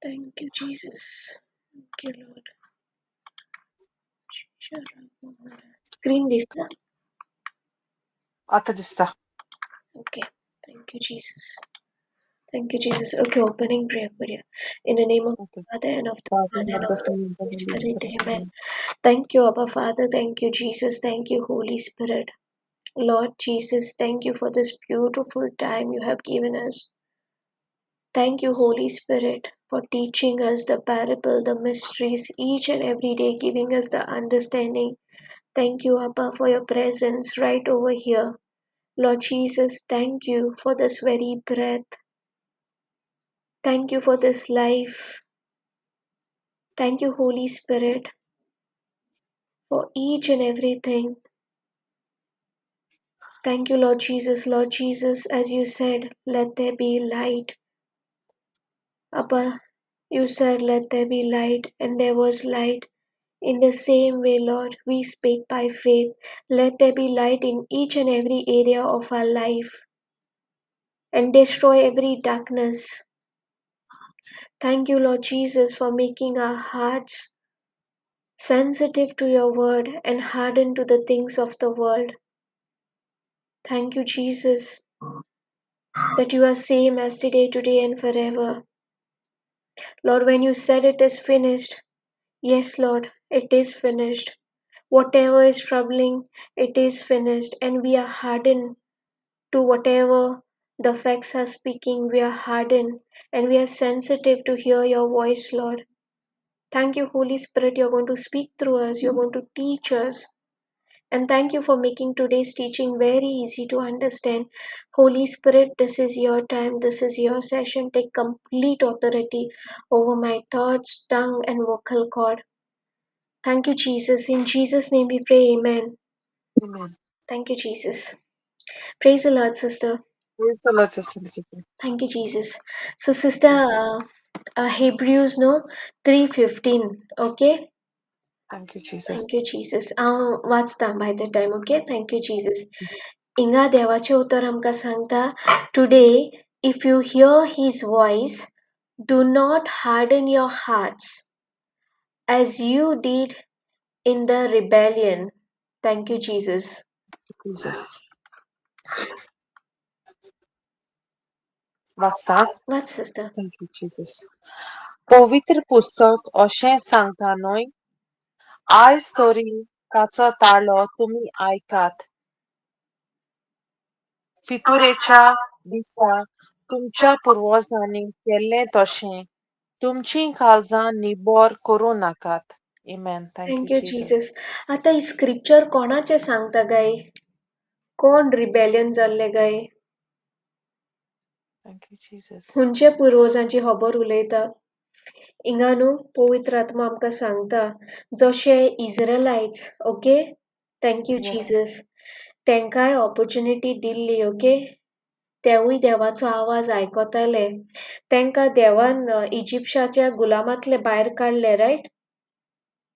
Thank you, Jesus. Thank you, Lord. Screen दिसला? आता दिसता. Okay. Thank you, Jesus. Thank you, Jesus. Okay, opening prayer for you. In the name of Okay. the Father and of the Father, Son and of of the the Son, and the Holy Holy Spirit. Spirit. Amen. Amen. Thank you, Abba Father. Thank you, Jesus. Thank you, Holy Spirit. Lord Jesus, thank you for this beautiful time you have given us. Thank you, Holy Spirit, for teaching us the parable, the mysteries, each and every day, giving us the understanding. Thank you, Abba, for your presence right over here. Lord Jesus, thank you for this very breath. Thank you for this life. Thank you, Holy Spirit, for each and everything. Thank you, Lord Jesus. Lord Jesus, as you said, let there be light. Abba, you said, let there be light, and there was light. In the same way, Lord, we speak by faith. Let there be light in each and every area of our life and destroy every darkness. Thank you, Lord Jesus, for making our hearts sensitive to your word and hardened to the things of the world. Thank you, Jesus, that you are same as today, and forever. Lord, when you said it is finished, yes, Lord, it is finished. Whatever is troubling, it is finished, and we are hardened to whatever the facts are speaking. We are hardened and we are sensitive to hear your voice, Lord. Thank you, Holy Spirit. You're going to speak through us, you're going to teach us. And thank you for making today's teaching very easy to understand. Holy Spirit, this is your time, this is your session. Take complete authority over my thoughts, tongue, and vocal cord. Thank you, Jesus. In Jesus' name we pray, amen. Amen. Thank you, Jesus. Praise the Lord, sister. Praise the Lord, Sister Nikita. Thank you, Jesus. So, sister, Jesus. Hebrews, no, 3:15. Okay. Thank you, Jesus. Thank you, Jesus. वाचता by the time. Okay. Thank you, Jesus. इंगा देवाचे उत्तर आमकां सांगता. Today, if you hear His voice, do not harden your hearts as you did in the rebellion. Thank you, Jesus. Jesus. वाचता. What, sister? Thank you, Jesus. पवित्र पुस्तक अशें सांगता न्हय. आयज तरी ताचो ताळो तुमी आयकात. फितुरेच्या दिसा तुमच्या पुर्वजांनी केल्लें तशें तुमचीं काळजां निबोर करूं नाकात. Amen. Thank Thank you, you, Jesus. Jesus. आता ही स्क्रिप्चर कोणाचे सांगता गाय? कोण रिबेलियन जाल्ले गाय? Thank you, Jesus. खंयचे पुर्वजांची खबर उलयता? हिंगा न्हू पवित्र आत्मा आमकां सांगता जशे Israelites, okay, thank you Yes. Jesus, तेंकाय ऑपॉर्च्युनिटी दिल्ली, ओके, तेवूय देवाचो आवाज आयकताले. तेंकां देवान इजिप्शाच्या गुलामांतले भायर काडले, right?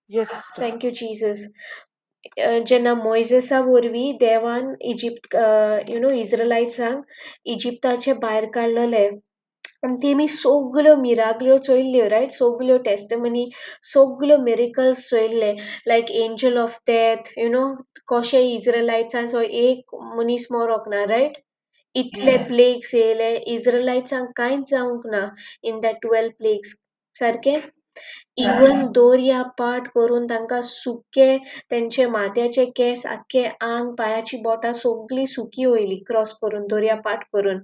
Yes. Thank you Jesus. जेन्ना मोइजेसा वरवीं देवान इज्रायलाइट्सांक इजिप्ताचे भायर काडलेले आनी तेमी सगल्यो मिराकल्यो चोयल्ल्यो, रायट? सगल्यो टेस्टमनी, सगल्यो मिरेकल्स चोयल्ले, लायक एंजल ऑफ डेथ, कशे इज्रायलाइट्सांचो एक मनीस मरोंक ना, रायट? इतले प्लेग्स येयले, इज्रायलाइट्सांक कांयच जावंक ना इन दॅट 12 प्लेग्स, सारकें? इवन दोर्या पाट करून तांकां सुके तेंचे माथ्याचे केस आख्खे आंग पांयाची बोटां सगळीं सुकी वयली क्रॉस करून, दोर्या पाट करून.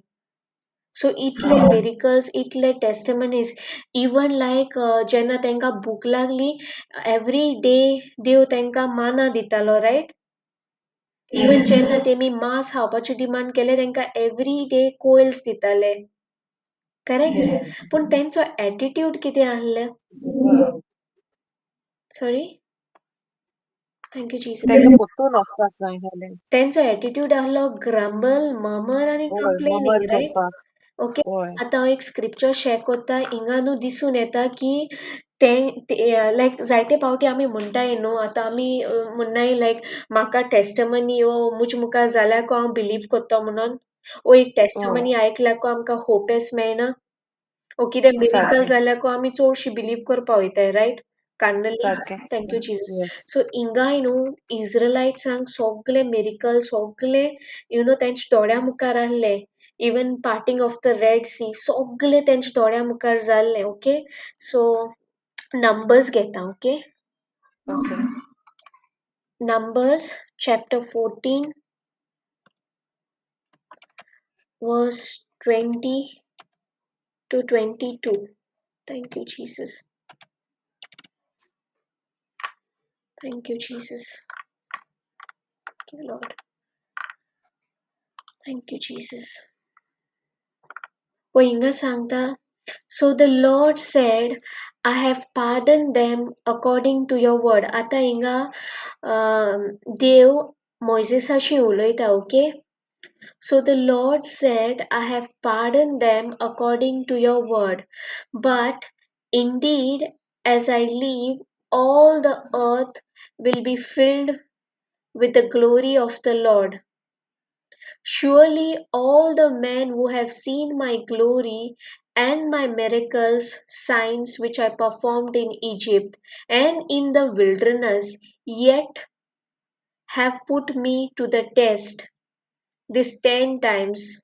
सो इतले मिरेकल्स, इतले टेस्टमनीज, इवन लायक जेन्ना तेंकां भूक लागली, एवरी डे देव तेंकां माना दितालो, रायट? इवन जेन्ना तेमी मांस खावपाचे डिमांड केले तेंकां एवरी डे कोयल्स दिताले, करेक्ट? पूण तेंचो एटिट्यूड कितें आहलें? सॉरी? Thank you Jesus. तेंका पोत्तून वचपाक जाय नाहलें. तेंचो एटिट्यूड आहलो ग्रंबल, ममर आनी होय, कंप्लेनिंग, ममर रायट? करपाक. ओके. होय. आतां हांव एक स्क्रिप्चर शेअर कोत्ता. हिंगा न्हू दिसून येता की लायक जायते फावटी आमी म्हणटाय न्हू, आतां आमी म्हणनाय लायक म्हाका टेस्टमनी मुज मुखार जाल्यार हांव बिलीव कोत्ता म्हणून, एक टेस्टमनी आयकल्यार आमकां होपच मेळना. कितें मिरेकल सारकें जाल्यार आमी चडशी बिलीव करपा वयताय रायट कार्नली सारकें थँक्यू जीजस येस सो हिंगाय न्हू इज्रायलाइट्सांक सगळे मिरेकल सगळे तेंचे दोळ्या मुखार आहले even parting of the Red Sea सगळे तेंचे दोळ्या मुखार जाल्ले ओके सो नंबर्स घेता okay okay Numbers chapter 14 verse 20 to 22. Thank you, Jesus. Thank you, Jesus. Thank you, Lord. Thank you, Jesus. Poinga Sangta. So the Lord said, I have pardoned them according to your word. Ata inga Dev Moisesashi uloita, okay? So the Lord said, I have pardoned them according to your word. But indeed, as I live, all the earth will be filled with the glory of the Lord. Surely all the men who have seen my glory and my miracles, signs which I performed in Egypt and in the wilderness, yet have put me to the test this 10 times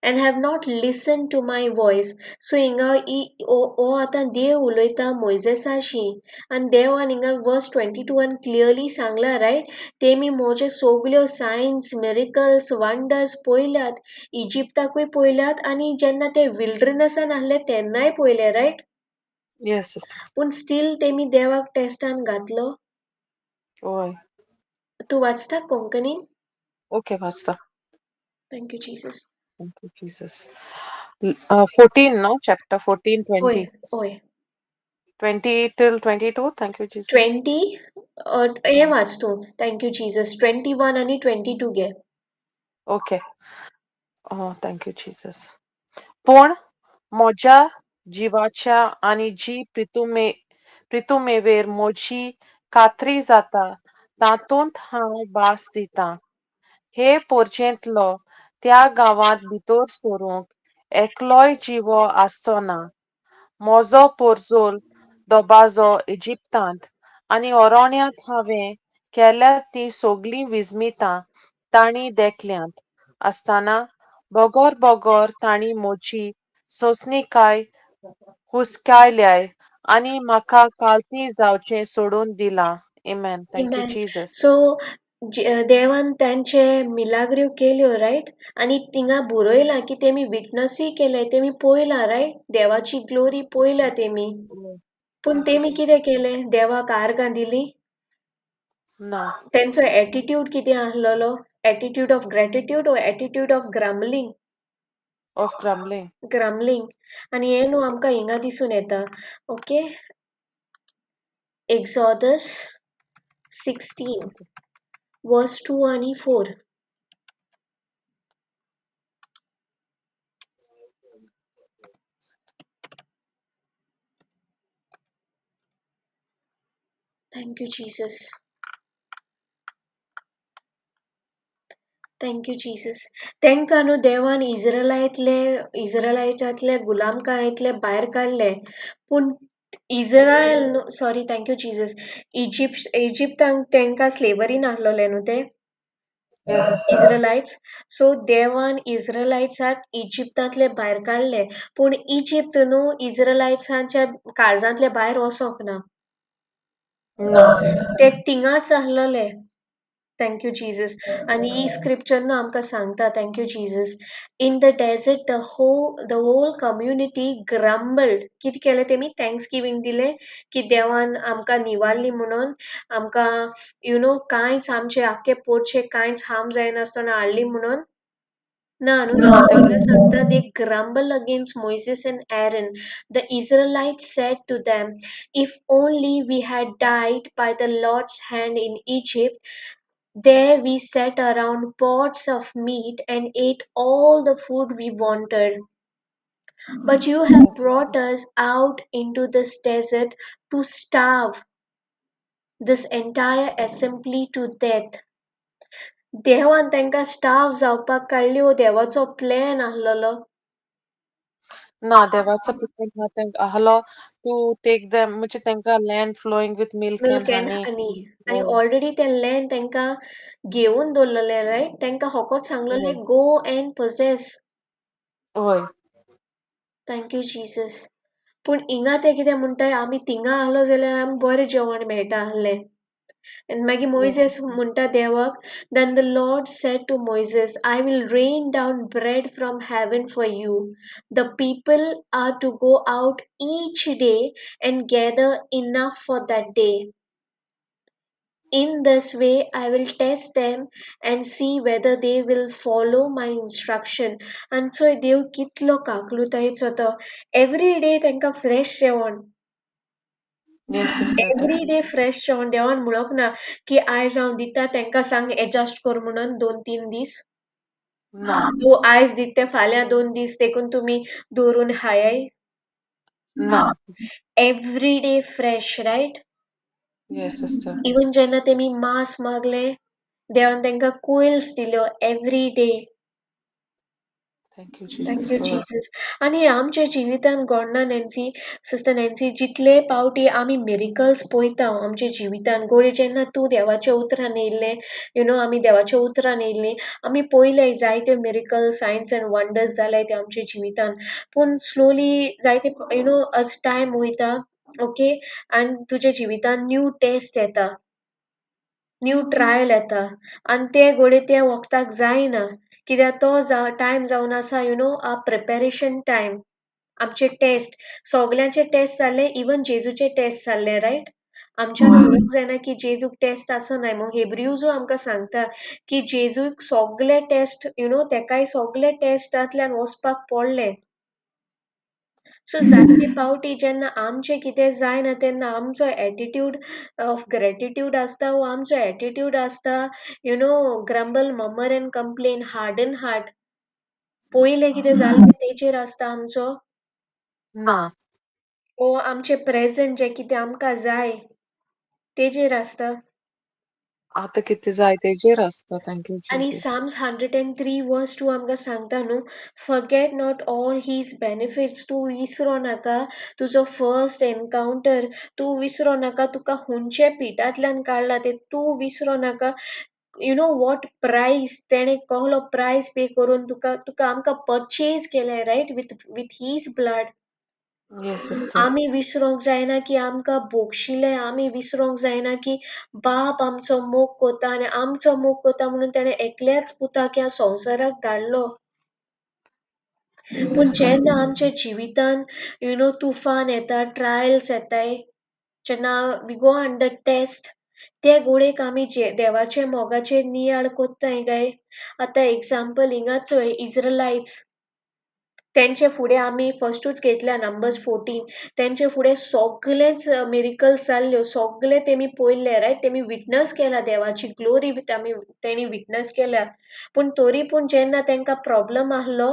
and have not listened to my voice. So inga o ata dev uloita Moisesashi and devan inga verse 22 and clearly sangla right temi moje soglio signs miracles wonders poilat Egyptakuy poilat आणि जेन्ना ते विल्डरनेसान आहले तेन्नाय पयले right yes sister पूण steel तेमी देवाक टेस्टान घातलो ओय तू वाचता कोंकणी ओके वाचता thank you Jesus Thank you, Jesus. 14, no? Chapter 14, ओय 20. ओय 20 till 22. Thank you, Jesus. 20 हे वाच तू थँक्यू जीसस 21 आणि 22 घे Okay. Oh, thank you, Jesus. पूण म्हज्या जिवाच्या आनी जी प्रितुमेवेर म्हजी खात्री जाता तातूंत हांव भास दितां हे पोरचेंतलो त्या गांवांत भितर सरूंक एकलोय जिवो आसचो ना म्हजो पोरजोल दोबाजो इजिप्तांत आनी ओरोण्यांत हांवें केल्यात ती सोगलीं विजमितां तांणी देखल्यांत आसतना बोगोर बोगोर तांणी म्हजी सोंसणीकाय हुस्कायल्याय आनी म्हाका कालती जावचें सोडून दिलां Amen. Thank you, Amen. Jesus. So देवान त्यांचे मिलाग्रिव केल्यो राईट आणि तिंगा बरयला की तेमी विटनसूय केले तेमी पळयला राईट देवाची ग्लोरी पळयला तेमी Oh, पूण thank you, तेमी Jesus. कितें केलें देवाक आर्गां दिली No, तेंचो एटिट्यूड कितें आहलोलो attitude of gratitude O attitude of ग्रामलिंग of grumbling. ग्रामलिंग आणि हे न्हू आमकां हिंगा दिसून येता ओके एक्झॉडस 16 Okay. वर्स 2 आणि 4 Thank you, Jesus. Thank you, Jesus. तेंकां न्हू देवान इस्रायलांतले गुलामकायेंतले भायर काडले पूण इस्रायल सॉरी थँक्यू जीजस इजिप्तांक तेंकां स्लेवरीन आहलोले न्हू ते Yes, sister. इस्रायलाइट्स सो देवान इस्रायलाइट्साक इजिप्तांतले भायर काडले पूण इजिप्त न्हू इस्रायलाइट्सांच्या काळजांतले भायर वचोंक ना No, sister. ते तिंगाच आहलोले Thank you, Jesus. And e scripture no amka sangta. Thank you, Jesus. In the desert, the whole community grumbled. कित केले तेमी Thanksgiving दिले की देवान आमका निवाल्ली म्हणून आमका कांयच आमचे आख्खे पोटचे कांयच हार्म जायनासतना हाडली म्हणून ना न्हू No, thank you. हिंगा सांगता they grumble against Moses and Aaron. The Israelites said to them, if only we had died by the Lord's hand in Egypt, there we sat around pots of meat and ate all the food we wanted. But you have Yes, brought sister. us out into this desert to starve this entire assembly to death. देवान तांकां staff जावपाक काडली हो देवाचो plan आहलोलो ना देवाचो picnic ना तेंका ahलो to take them म्हणजे तेंका land flowing with milk milk and and honey. Honey आनी होय ऑलरेडी ते लँड तेंका घेवन दवरलेले रायट तेंका होकोत सांगलेले होय गो एंड पोसेस होय थँक यू जीसस पूण हिंगा ते कितें म्हणटाय आमी थिंगा आहलो जाल्यार आमकां बरें जेवण मेळटा आहलें आनी मागीर yes मोइसेस म्हणटा देवाक then the Lord said to Moses, I will rain down bread from heaven for you. The people are to go out each day and gather enough for that day. In this way, I will test them and see whether they will follow my instruction. And so देव कितलो काकलुतायेचो तो every day तांकां fresh जेवण yes sister thank every you day fresh जेवण देवान म्हणोंक ना की आयज हांव दिता तांकां सांग एडजस्ट कर म्हणून 2-3 दीस ना तूं आयज दिता ते फाल्यां 2 दीस देखून तुमी दवरून खायाय ना every day fresh right yes sister even जेन्ना तेमी मांस मागले देवान तांकां quails दिल्यो every day thank you Thank Jesus you, होय Jesus. आनी आमच्या जिवितान घडना नॅन्सी सिस्टर नॅन्सी जितले पावटी आमी मिरिकल्स पळयता आमच्या जिवितान गोळे जेन्ना तूं देवाच्या उतरान येयल्लें यू नो आमी देवाच्या उतरान येयल्लीं आमी पळयलें जायते मिरिकल्स सायन्स एंड वंडर्स जाले ते आमच्या जिवितान पूण स्लोली जायते यू नो एज टायम वयता ओके आनी तुज्या जिवितान न्यू टेस्ट येता न्यू ट्रायल येता आनी ते घोडये त्या वखदाक जायना कित्याक तो टायम जावन आसा you know uh preparation time आमचे टेस्ट सगल्यांचे टेस्ट जाल्ले इवन जेजूचे टेस्ट जाल्ले रायट आमच्यान म्हणूंक जायना की जेजूक टेस्ट आसनाय मग हेब्रिवजू आमकां सांगता की जेजूक सगळे टेस्ट यू नो तेकाय सगळे टेस्टांतल्यान वचपाक पडले सो जायते फावटी जेन्ना आमचें कितें जायना तेन्ना आमचो एटिट्यूड ऑफ ग्रेटिट्यूड आसता वो आमचो एटिट्यूड आसता you know grumble murmur and complain harden heart पयलें कितें जाल्लें तेचेर आसता आमचो ना वो आमचें प्रेझेंट जें कितें आमकां जाय तेजेर आसता आतां कितें जाय तेजेर आसता थँक यू आनी जीसस साम्स 103 वर्स 2 आमकां सांगता न्हू forget not all his benefits तूं विसरो नाका तुजो फर्स्ट एनकावंटर तूं विसरो नाका तुका हुंचे पिठांतल्यान काडला ते तूं विसरो नाका यू नो वॉट प्रायस तेणें कहलो प्रायस पे करून तुका तुका आमकां परचेज केले right with his blood yes sister आमी विसरोंक जायना की आमकां बोगशिलें आमी विसरोंक जायना की बाप आमचो मोग कोता आनी आमचो मोग कोता म्हणून ताणें एकल्याच पुताक ह्या संवसाराक धाडलो पूण yes thank जेन्ना you आमच्या जिवितान यू नो तुफान येता ट्रायल्स येताय जेन्ना वी गो अंडर टेस्ट ते घोडेक आमी देवाचे मोगाचेर नियाळ कोत्ताय काय आतां एग्जाम्पल हिंगाच चोय इज्रायलाइट्स तेंचे फुडें आमी फस्टूच घेतल्या नंबर्स 14 तेंचे फुडें सगळेच मिरिकल्स जाल्ल्यो सगळे तेमी पळयल्ले रायट तेमी विटनस केला देवाची ग्लोरी तेणी विटनस केल्या पूण तरी पूण जेन्ना तांकां प्रॉब्लम आहलो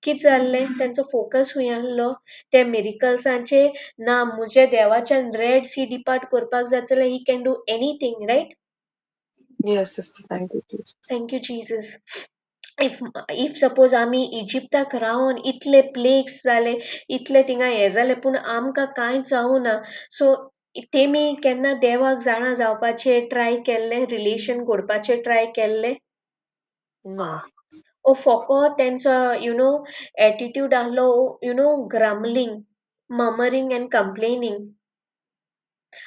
कित जाल्लें तेंचो फोकस खूंय आहलो ते मिरिकल्सांचेर ना म्हज्या देवाच्यान रेड सी डिपार्ट करपाक जाय जाल्यार he can do anything right yes sister thank you Jesus thank you Jesus if suppose आमी इजिप्ताक रावन इतले प्लेग्स जाले इतले थिंगा हें जालें पूण आमकां कांयच जावूं ना सो तेमी केन्ना देवाक जाणा जावपाचे ट्राय केल्ले रिलेशन घडपाचे ट्राय केल्ले ना ओ फकत तेंचो यू नो एटिट्यूड आहलो यू नो ग्रमलींग ममरींग एंड कंप्लेनिंग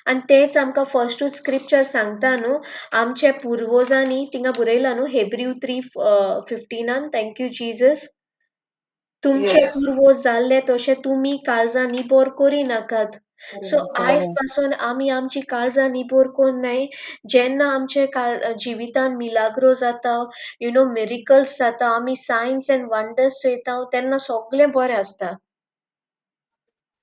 आनी तेच आमकां फस्टूच स्क्रिप्चर सांगता न्हू आमच्या पुर्वजांनी तिंगा बरयला न्हू हेब्रिव 3:15 थँक यू जीसस तुमचे yes पुर्वज जाल्ले तशें तुमी काळजां निबोर करी नाकात सो आयज होय पासून आमी आमची काळजां निबोर कोन्नाय जेन्ना आमचे जिवितान मिलाग्रो जाता यू नो मिरिकल्स जाता आमी सायन्स एंड वंडर्स चयता तेन्ना सगळें बरें आसता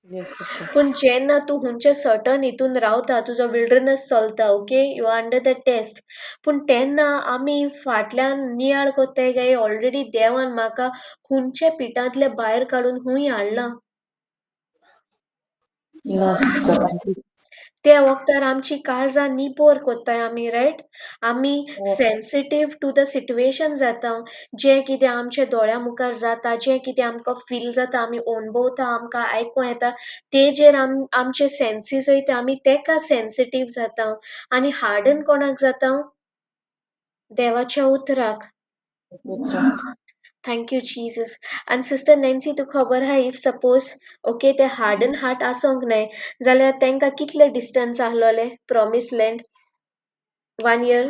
yes sister पूण जेन्ना तूं हुंचे सर्टन हितून रावता तुजो विल्डरनस चलता okay you are under the test पूण तेन्ना आमी फाटल्यान नियाळ कोत्ताय काय ऑलरेडी देवान म्हाका हुंचे पिठांतले भायर काडून हूंय हाडलां no sister thank you त्या वक्तार आमची काळजां निपोर कोत्ताय आमी रायट. आमी हय. सेन्सिटीव टू द सिट्युएशन जाता. जें कितें आमच्या दोळ्या मुखार जाता, जें कितें आमकां फील जाता, आमी अणभवता, आमकां आयकूं येता, तेजेर आमचे सेन्सीस वयता, आमी तेका सेन्सिटीव जाता. आनी हार्डन कोणाक जाता? देवाच्या उतराक. उतराक. Thank you Jesus. आनी सिस्टर नॅन्सी तुका खबर आहा, इफ सपोज ओके ते हार्डन हार्ट आसोंक नाय जाल्यार तेंकां कितले डिस्टन्स आहलोले promise land? 1 year?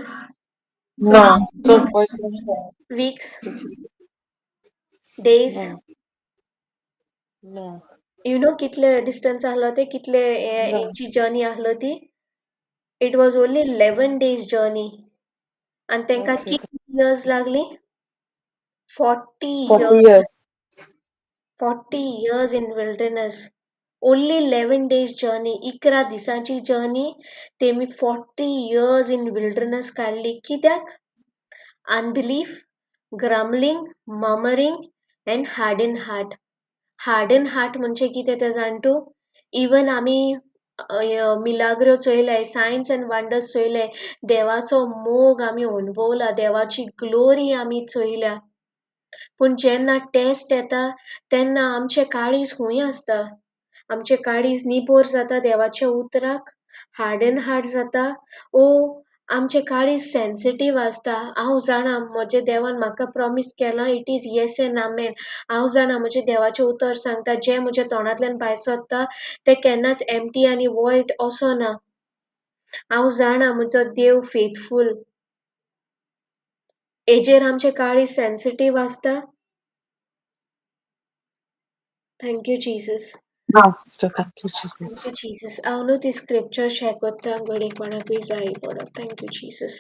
No, some person. Weeks? Days? No, no, You know कितले डिस्टन्स आहलो ते? कितले no. इंची जर्नी आहलो ती? It was only 11 days journey. आनी तेंकां Okay. कितले years लागली? 40 40 years. years. 40 years in wilderness. Only 11 days journey. 11 दिसांची journey. तेमी 40 years in wilderness काडली. कित्याक? Unbelief, grumbling, murmuring and hardened heart. Hardened heart म्हणजे कितें ते जाण तूं? Even आमी मिलाग्रो चोयलाय, सायन्स अँड वंडर्स चोयले, देवाचो मोग आमी अणभवला, देवाची ग्लोरी आमी चोयल्या. पूण जेन्ना टेस्ट येता तेन्ना आमचे काळीज खूंय आसता. आमचे काळीज निबोर जाता देवाच्या उतराक, हार्डन हार्ट जाता, ओ आमचे काळीज सेन्सिटीव आसता. हांव जाणा म्हजे देवान म्हाका प्रॉमीस केलां, इट इज येस एंड आमेन. हांव जाणा म्हजे देवाचें उतर सांगता, जें म्हज्या तोंडांतल्यान भायर सरता तें केन्नाच एम्प्टी आनी वॉयड असोना. हांव जाणा म्हजो देव फेथफूल. हेजेर आमचे काळीज सेन्सिटीव आसता. Thank you, Jesus. No, sister, thank you, Thank Jesus. you, Jesus. I know the scripture share kotta gori konaku zai poda. Thank you, Jesus.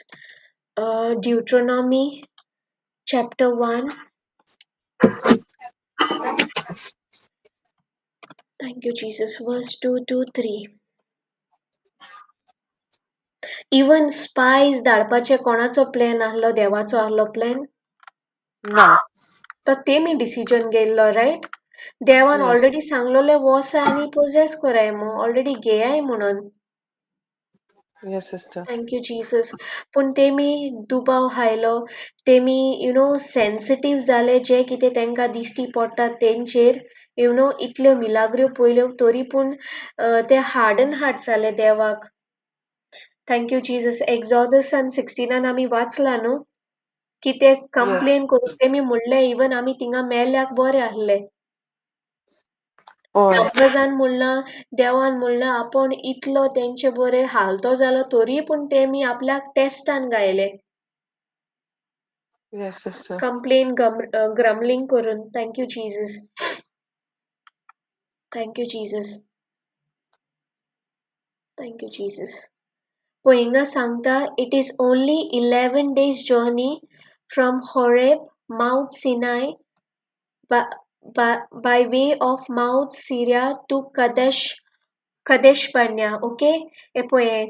Deuteronomy chapter 1. Thank you, Jesus. Verse 2 to 3. Even spies धाडपाचे कोणाचो plan आहलो? देवाचो आहलो plan. No, तर तेमी decision घेयल्लो riot. देवान yes, already सांगलोले वोसा आनी poses कोराय मो already घेयाय म्हणून. yes, sister. Thank you Jesus. पूण तेमी दुबाव हायलो, तेमी सेन्सिटीव जाले, जे कितें तेंकां दिश्टी पडटा तेंचेर. इतल्यो मिलाग्र्यो पयल्यो तरी पूण ते हार्डन हार्ट जाले देवाक. Thank you Jesus. एक्झॉडसान 16 आमी वाचला न्हू, की ते Yes. कंप्लेन करून तेमी म्हणले इवन आमी थिंगा मेल्याक बरे आहले. Oh, नम्रजान म्हणला, देवान म्हणला आपण इतलो तेंचे बरे हालतो जालो तरी पूण तेमी आपल्याक टेस्टान गायले. yes, sister. कंप्लेन ग्रमलिंग करून. Thank you Jesus. Thank you Jesus. Thank you Jesus. पळय हिंगा सांगता, it is only 11 days journey from Horeb, Mount Sinai, by way of Mount Syria to Kadesh Barnea. Okay? हे पळय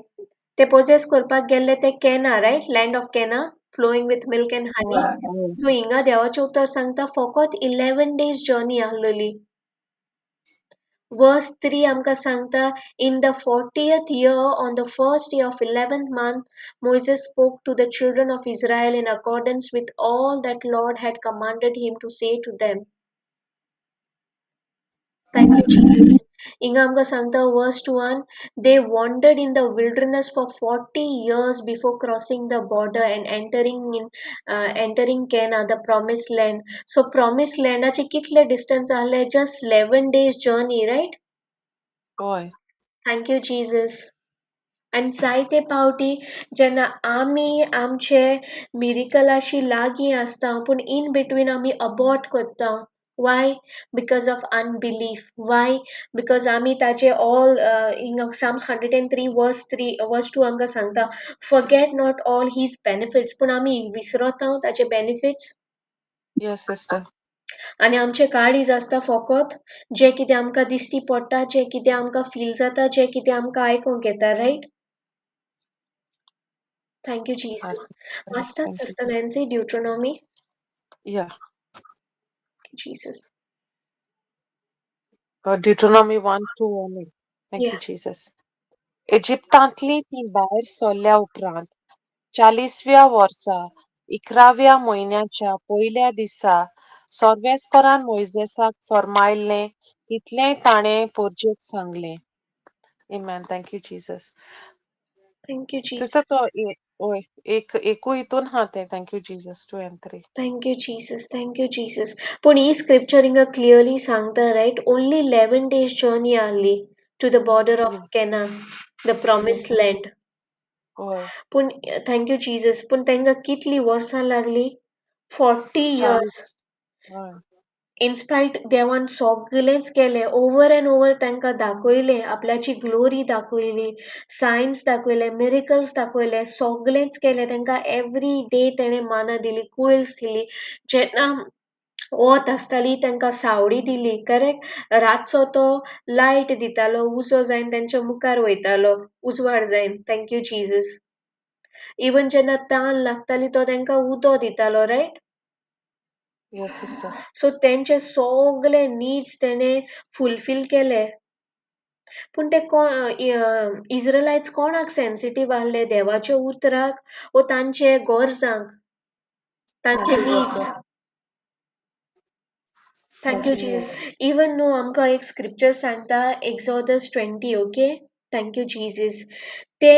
ते पोजेस करपाक गेल्ले ते केना, रायट? लँड ऑफ केना, flowing with milk and Honey. Oh, सो हिंगा देवाचे उतर सांगता फकत 11 days journey आहलोली. Verse 3 आमकां सांगता, in the 40th year, on the first day of 11th month, Moses spoke to the children of Israel in accordance with all that Lord had commanded him to say to them. Thank you, Jesus. Inga amka sangta verse 1. They wandered in the wilderness for 40 years before crossing the border and entering Canaan, the promised land. So promised land ache kitle distance ahle? Just 11 days journey, right? boy. Thank you, Jesus. And जायते पावटी जेन्ना आमी आमचे मिरिकलाशी लागीं आसता पूण in between आमी abort करता. Why? Because of unbelief. Why? Because आमी ताचे all in Psalms 103 verse 2 आमकां सांगता, forget not all his benefits. पूण आमी विसरता ताचे benefits. Yes, sister. आनी आमचे काळीज आसता फकत जे कितें आमकां दिश्टी पडटा, जे कितें आमकां फील जाता, जे कितें आमकां आयकूंक येता, riot? Thank you, Jesus. Master, Thank you. Sister Nancy, Deuteronomy. Yeah. Jesus. Deuteronomy 1 2 only. Thank Yeah. you, Jesus. इजिप्तांतली ती भायर सरल्या उपरांत 40व्या वर्सा 11व्या म्हयन्याच्या पयल्या दिसा सर्वेस्परान मोइसेसाक फर्मायल्लें तितलेंय ताणें पोरजेक सांगलें. Amen. Thank you, Jesus. Thank you, Jesus. Sister, तो ओय एकू हितून हा ते thank you Jesus 2 and 3. Thank you, Jesus. Thank you, Jesus. पूण ही scripture हिंगा clearly सांगता, right? Only 11 days journey ahli to the border of Yes. Canaan, the Yes, promised sister. land. ओय पूण thank you, Jesus. पूण तांकां कितली वर्सां लागली? 40 years. 40. ओय In spite देवान सगळेंच केलें, ओवर अँड ओवर तांकां दाखयलें, आपल्याची ग्लोरी दाखयली, सायन्स दाखयले, मिरेकल्स दाखयले, सगळेंच केलें तांकां. एवरी डे तेणें माना दिली, क्विल्स दिली. जेन्ना वत आसताली तांकां सावळी दिली, करेक्ट. रातचो तो लायट दितालो, उजो जायन तांच्या मुखार वयतालो, उजवाड जायन. Thank you Jesus. इवन जेन्ना तान लागताली तो तांकां उदो दितालो, रायट. Yes sister. सो तेंचे सगळे नीड्स तेणें फुलफील केले. पूण ते इज्रायलाइट्स कोणाक सेन्सिटीव आहले? देवाच्या उतराक वो तांचे गरजांक, तांचे needs. Thank you Jesus. Even know आमकां एक स्क्रिप्चर सांगता, exodus 20, okay. Thank you Jesus. ते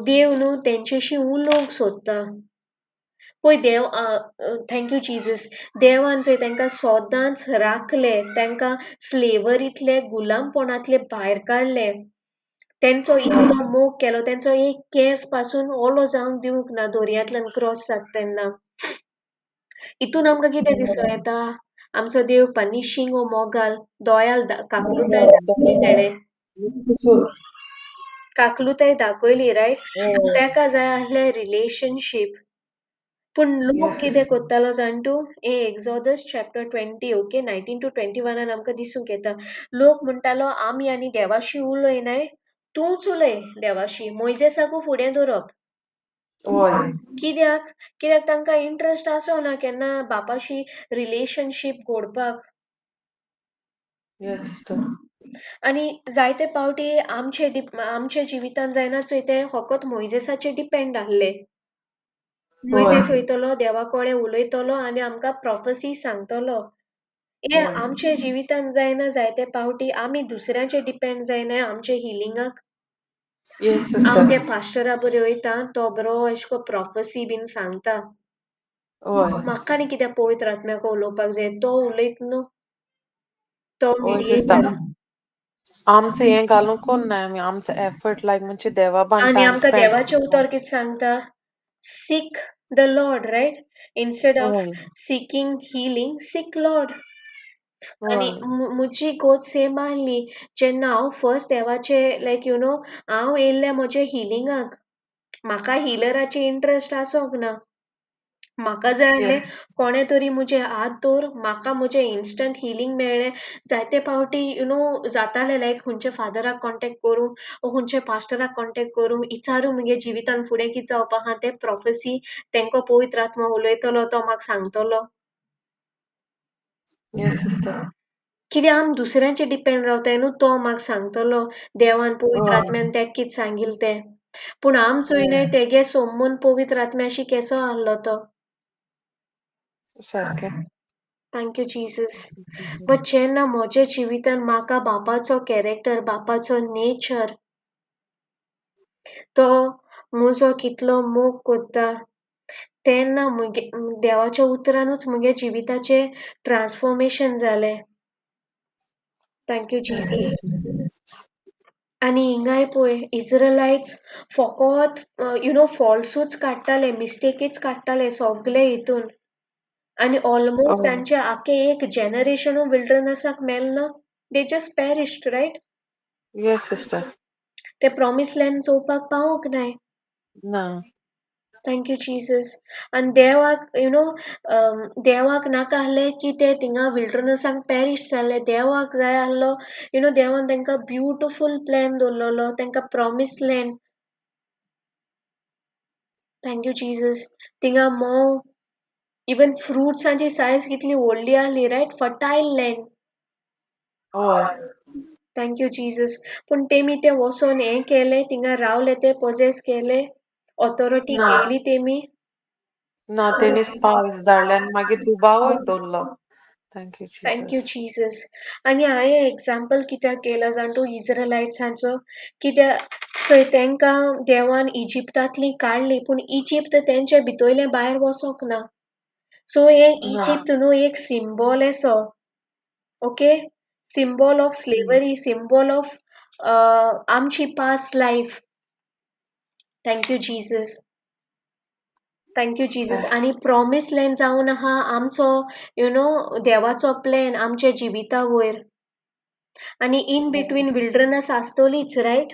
देव न्हू तेंचेशी उलोवंक सोदता. पळय देव, थँक यू जीजस. देवान चोय तांकां सोदांच राखले, तांकां स्लेवरींतले, गुलामपणांतले भायर काडले. तेंचो इतलो मोग केलो, तेंचो एक केंस पासून ओलो जावंक दिवंक ना दोर्यांतल्यान क्रॉस जाता तेन्ना. हितून आमकां कितें दिसूं येता? आमचो देव पनिशींग वो मोगाल, दोयाल काकलुताय दाखयली तेणें. काकलुताय दाखयली, रायट. ताका जाय आहलें रिलेशनशीप. पूण लोक कितें कोत्तालो जाण तूं? एक्सोडस चॅप्टर 20, ओके, 19 to 21 आमकां दिसूंक येता. लोक म्हणटालो आमी आनी देवाशी उलयनाय, तूंच उलय देवाशी, मोइसेसाकू फुडें दवरप. कित्याक? कित्याक तांकां इंट्रस्ट आसोना केन्ना बापाशी रिलेशनशीप घोडपाक. आनी जायते पावटी आमचे जिवितान जायना चोय ते फकत मोइसेसाचेर डिपेंड आहले. मोइसेस वयतलो, देवा कडेन उलयतलो आनी आमकां प्रोफेसी सांगतलो. आमचे जिवितान जायना जायते पावटी आमी दुसऱ्यांचेर डिपेंड जायनाय आमचे हिलिंगाक. हांव त्या पास्टरा बरें वयता, तो बरो एशे को प्रोफेसी बीन सांगता. म्हाका आनी कित्याक पवित्र आत्म्याक उलोवपाक जाय, तो उलयत न्हू, तो मिडिएटर. आमचं हें घालूंक कोन्नाय आमी, आमचो एफर्ट लायक म्हणजे देवा बान आनी टायम आमकां स्पेंड देवाचें उतर कितें सांगता? Seek the Lord, right. Instead of seeking healing, seek Lord. आनी मुजी गोत सेम आहली. जेन्ना हांव फर्स्ट देवाचे लायक यू नो हांव येयल्लें म्हजे हिलिंगाक, म्हाका हिलराचे इंट्रस्ट आसोंक ना. म्हाका जाय आहलें कोणे तरी मुजे हात दवर, म्हाका म्हजें इन्स्टंट हिलिंग मेळ्ळें. जायते पावटी यू नो जातालें लायक खंयचे फादराक कॉन्टेक्ट करूं, खंयचे पास्टराक कॉन्टेक्ट करूं, इचारूं मुगे जिवितान फुडें कितें जावपा आहा तें प्रोफेसी तेंको पवित्र आत्मा उलयतलो, तो म्हाका सांगतलो. कित्याक आमी दुसऱ्यांचेर डिपेंड रावताय न्हू, तो म्हाका सांगतलो देवान पवित्र आत्म्यान तेका कितें सांगिल्लें तें. पूण आम चोयनाय तेगे सोमून पवित्र आत्म्याशी केसो आहलो तो. Thank you Jesus. बट जेन्ना म्हज्या जिवितान म्हाका बापाचो कॅरेक्टर, बापाचो नेचर, तो म्हजो कितलो मोग कोत्ता, तेन्ना मुगे देवाच्या उतरानूच मुगे जिविताचे ट्रान्सफॉर्मेशन जालें. Thank you Jesus. आनी हिंगाय पळय इज्रायलाइट्स फकत यू नो फॉल्सूच काडटाले, मिस्टेकीच काडटाले सगळे हितून. आनी ऑलमोस्ट तांचे आखे एक जनरेशनू विल्डरनसाक मेलना. They just perished, right. Yes sister. ते प्रॉमिस लँड चोवपाक पावोंक नाय. ना. Thank you Jesus. आनी देवाक यू नो देवाक नाका आहलें की ते थिंगा विल्डरनसाक पेरिश जाले. देवाक जाय आहलो यू नो देवान तांकां ब्युटिफूल प्लॅन दवरलेलो, तांकां promise land. Thank you Jesus. थिंगा मोव, इवन फ्रुट्सांची सायज कितली व्हडली आहली, रायट. फर्टायल लँड. Thank you Jesus. पूण तेमी ते वचोन हें केले, थिंगा रावले ते पोजेस केले, ऑथॉरिटी ना घेयली तेमी. ना तेणी स्पायस धाडले आनी मागीर दुबावय दवरलो. Thank you thank you Jesus. जीसस. आनी हांवें एक्झाम्पल कित्याक केला जाण तूं इज्रायलायट्सांचो, कित्याक थंय तेंकां देवान इजिप्तांतलीं काडलीं, पूण इजिप्त तेंचे भितरलें भायर वचोंक ना. सो हे ना इजिप्त न्हू एक सिंबॉल असो, okay, symbol of slavery, symbol of आमची past life. Thank you Jesus. Thank you Jesus. आनी प्रॉमीस लँड जावन आहा आमचो देवाचो प्लॅन आमच्या जिविता वयर. आनी इन बिटवीन विल्डरनस आसतलीच, रायट?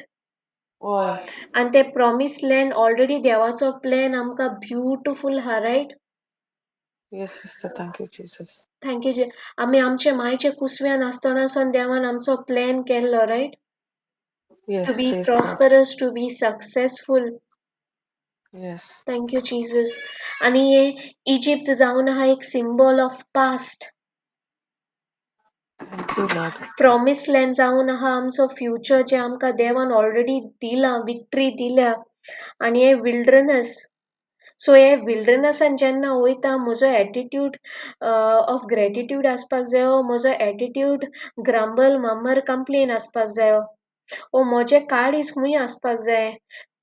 हय. आनी ते प्रॉमीस लँड ऑलरेडी देवाचो प्लॅन आमकां ब्युटिफूल हा, right? Yes sister. Thank you Jesus. Thank you आमी आमचे मायचे कुसव्यान आसतनासन देवान आमचो प्लॅन केल्लो, right? To yes, be praise God. Prosperous, to be successful. Yes. Thank you Jesus. आनी हे इजिप्त जावन आहा एक symbol of past. Thank you Lord. Promise land जावन आहा आमचो फ्युचर, जे आमकां देवान ऑलरेडी दिलां, विक्ट्री दिल्या. आनी हे विल्डरनस, सो हे विल्डरनसान जेन्ना वयता, म्हजो एटिट्यूड ऑफ ग्रेटिट्यूड आसपाक जायो, म्हजो एटिट्यूड ग्रंबल, मम्मर, कंप्लेन आसपाक जायो. ओ म्हजे काळीज खूंय आसपाक जाय.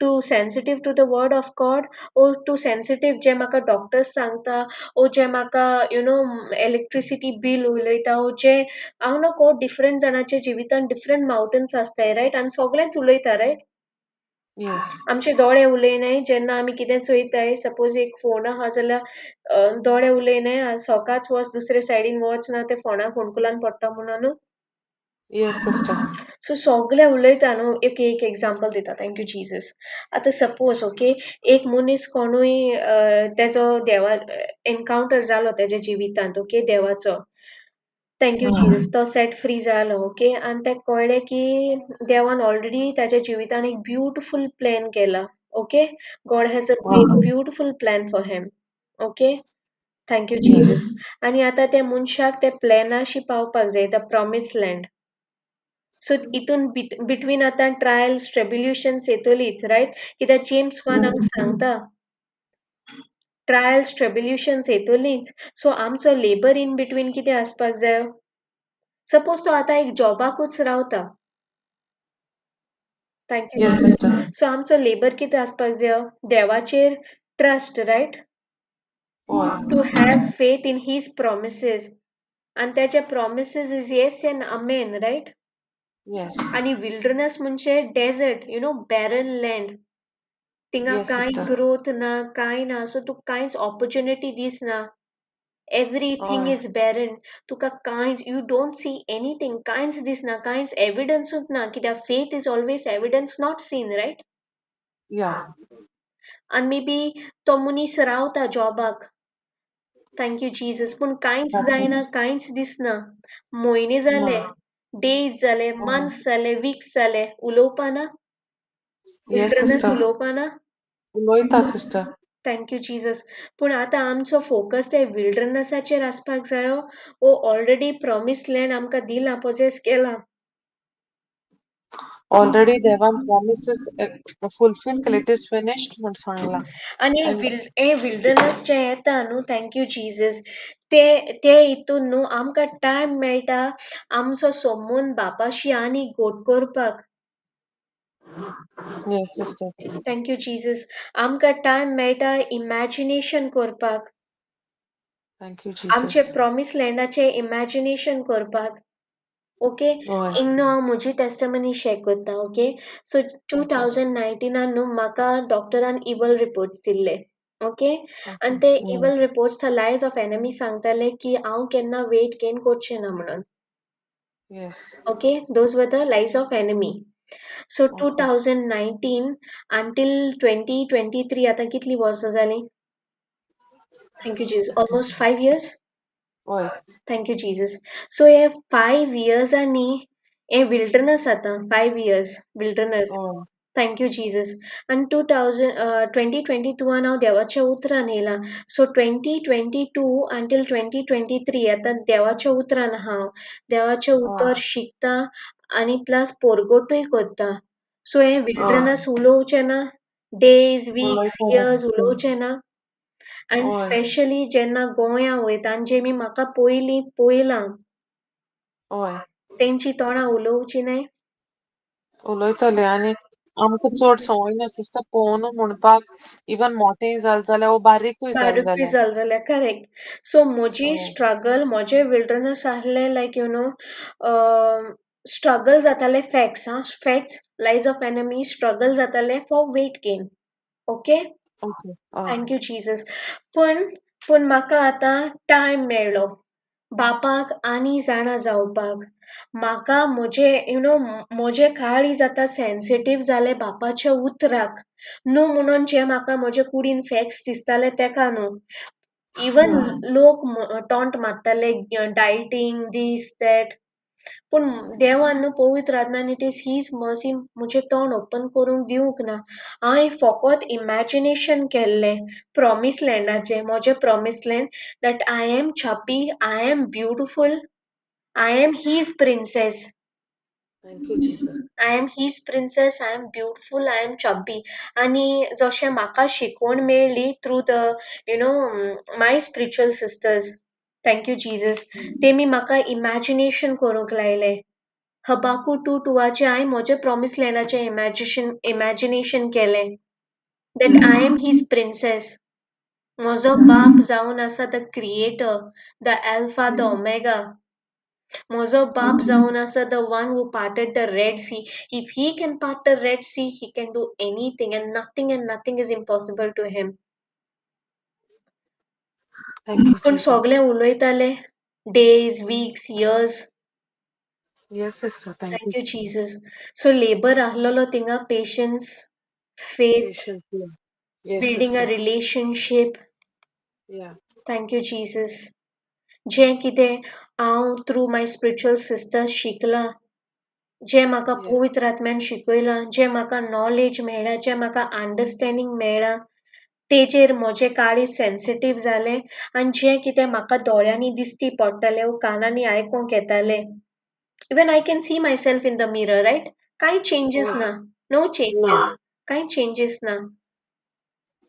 Too sensitive to the word of god, ओ टू सेन्सिटीव जे म्हाका डॉक्टर्स सांगता, ओ जे म्हाका इलेक्ट्रिसिटी बील उलयता, ओ जे हांव नको डिफरंट जाणांच्या जिवितान डिफरंट माउंटन्स आसताय, रायट? आनी सगळेंच उलयता, रायट? येस. आमचे दोळे उलयनाय जेन्ना आमी कितें चोयताय, सपोज एक फोन आहा जाल्यार दोळे उलयनाय, सोकाच वच, दुसरे सायडीन वच ना, ते फोनाक फोंडकुलान पडटा म्हणून. Yes sister. सो सगळे उलयता न्हू. एक एग्जांपल दिता. Thank you Jesus. आतां सपोज ओके, एक मनीस कोणूय तेजो देवा एनकावंटर जालो तेज्या जिवितांत, ओके, देवाचो. Thank you Jesus. तो सेट फ्री जालो, ओके, आनी तेका कळ्ळें की देवान ऑलरेडी ताच्या जिवितान एक ब्युटिफूल प्लॅन केला, okay. God has a beautiful plan for him, okay. Thank you yes. Jesus. आनी आतां त्या मनशाक त्या प्लॅनाशी पावपाक जाय, द प्रॉमीस लँड. सो इतून बिटवीन आतां ट्रायल्स, ट्रेब्युलेशन्स येतलीच, रायट? कित्याक जेम्स 1 आमकां सांगता ट्रायल्स, ट्रेब्युलेशन्स येतलीच. सो आमचो लेबर इन बिटवीन कितें आसपाक जायो? सपोज तो आतां एक जॉबाकूच रावता. Thank you yes Jesus. Sister. So आमचो लेबर कितें आसपाक जायो? देवाचेर ट्रस्ट, रायट? हय. To have faith in his promises. आनी तेचे promises is yes and amen, right? Yes. आनी विल्डरनस म्हणजे डेझर्ट, बॅरन लँड. थिंगा येस कांय सिस्टर. ग्रोथ ना, कांय ना. सो तुका कांयच ऑपॉर्च्युनिटी दिसना. एवरीथिंग हय. Is baron. तुका कांयच, यू डोंट सी एनीथिंग. कांयच दिसना, कांयच एविडन्सूच ना. कित्याक faith is always evidence not seen, right? Yeah. आनी मे बी तो मनीस रावता जॉबाक. Thank you Jesus. पूण कांयच जायना, कांयच दिसना. म्हयने ना. जाले, डेज जाले, मंथ्स जाले, वीक्स जाले, उलोवपा ना. Yes wilderness sister. उलोवपा ना. उलोयता सिस्टर. Thank you Jesus. पूण आतां आमचो फोकस ते विल्डरनसाचेर आसपाक जायो. ओ ऑलरेडी प्रॉमीस लँड आमकां दिला, पोजेस केला. ऑलरेडी देवान प्रॉमिसेस फुलफिल केले. इट इज फिनिश्ड म्हूण सांगला. आनी And हे विल्डरनस जे येता न्हू, थँक्यू जीसस, ते हितून न्हू आमकां टायम मेळटा आमचो संबंद बापाशी आनी घोट करपाक. Yes sister. Thank you Jesus. आमकां टायम मेळटा इमॅजिनेशन करपाक. थँक्यू आमचे जीसस. प्रॉमीस लँडाचे इमॅजिनेशन करपाक, ओके. हय. हिंग हांव म्हजी टेस्टमनी शेअर करता, ओके. सो 2019 न्हू म्हाका डॉक्टरान इवल रिपोर्ट्स दिल्ले, ओके. आनी ते evil reports lies of enemy सांगताले की हांव केन्ना वेट गेन करचें ना म्हणून, yes. Okay. Those were the lies of enemy. So okay. 2019 until 2023 आतां कितलीं वर्सां जालीं? Thank you Jesus. Almost 5 years. हय. Thank you Jesus. सो हे 5 yearsनी हे विल्डरनस आतां 5 years विल्डरनस. हय. Thank you Jesus. आनी 2022 हांव देवाच्या उतरान येयलां. सो 2022 अंटील 2023 आतां देवाच्या उतरान हांव देवाचें उतर शिकता. आणि प्लस पोरगोटूय करता. सो हे विल्डरनस उलोवचें ना, डेज, वीक्स, उलयताले इयर्स सिस्टर. उलोवचें ना. आनी हय स्पेशली जेन्ना गोंया वयता आनी जेमी म्हाका पयलीं पयलां, हय तेंची तोंडां उलोवची न्हय. उलयताले आनी आमकां चड संवय ना सिस्टर पळोवन म्हणपाक. इवन मोटेय जाल जाल्यार वो बारीकूय जाल बारीकूय जाल्यार. जाल जाल्यार करेक्ट. सो म्हजी हय स्ट्रगल, म्हजें विल्डरनस आहलें लायक स्ट्रगल जाताले facts facts, lies of enemy struggle जाताले for weight gain. Okay, okay हय थँक यू जीसस. पूण म्हाका आतां टायम मेळ्ळो बापाक आनी जाणा जावपाक. म्हाका म्हजे काळी जाता सेन्सिटीव जाले बापाच्या उतराक. न्हू म्हणून जे म्हाका म्हजे कुडीन फॅक्ट्स दिसताले तेका न्हू. इवन लोक टॉन्ट मारताले डायटींग दीस दॅट. पूण देवान न्हू पवित्र आत्म्यान इट इज हीज मर्सी म्हजें तोंड ओपन करूंक दिवंक ना. हांवें फकत इमॅजिनेशन केल्लें प्रॉमीस लँडाचें, म्हजें promise land, that I am chubby, I am beautiful, I am his princess. Thank you Jesus. I am his princess, I am beautiful, I am chubby. आनी जशें म्हाका शिकवण मेळ्ळी through the my spiritual sisters, thank you Jesus, तेमी म्हाका imagination करूंक लायलें. हबाकू 2:2 हांवें म्हजे प्रॉमीस लँडाचें इमॅजिनेशन केलें, that I am his princess. म्हजो बाप जावन आसा the creator, the alpha, the omega. म्हजो बाप जावन आसा the one who parted the Red Sea. If he can part the Red Sea, he can do anything, and nothing is impossible to him. Thank you पूण Jesus. सगळे उलयताले days, weeks, years. Yes sister thank you thank you Jesus. Jesus. So labour आहलोलो थिंगा patience, faith, patient yes building a sister. relationship. या Thank you, Jesus. जें कितें हांव through my spiritual sisters शिकलां, जें म्हाका येस पवित्र आत्म्यान शिकयलां, जें म्हाका नॉलेज मेळ्ळां, जें म्हाका अंडरस्टँडींग मेळ्ळां, तेजेर म्हजें काळीज सेन्सिटीव जालें. आनी जें कितें म्हाका दोळ्यांनी दिश्टी पडटालें वो कानांनी आयकोंक येतालें, even I can see myself in the mirror, right? कांय चेंजीस ना, नो ना चेंजीस, कांय चेंजीस ना.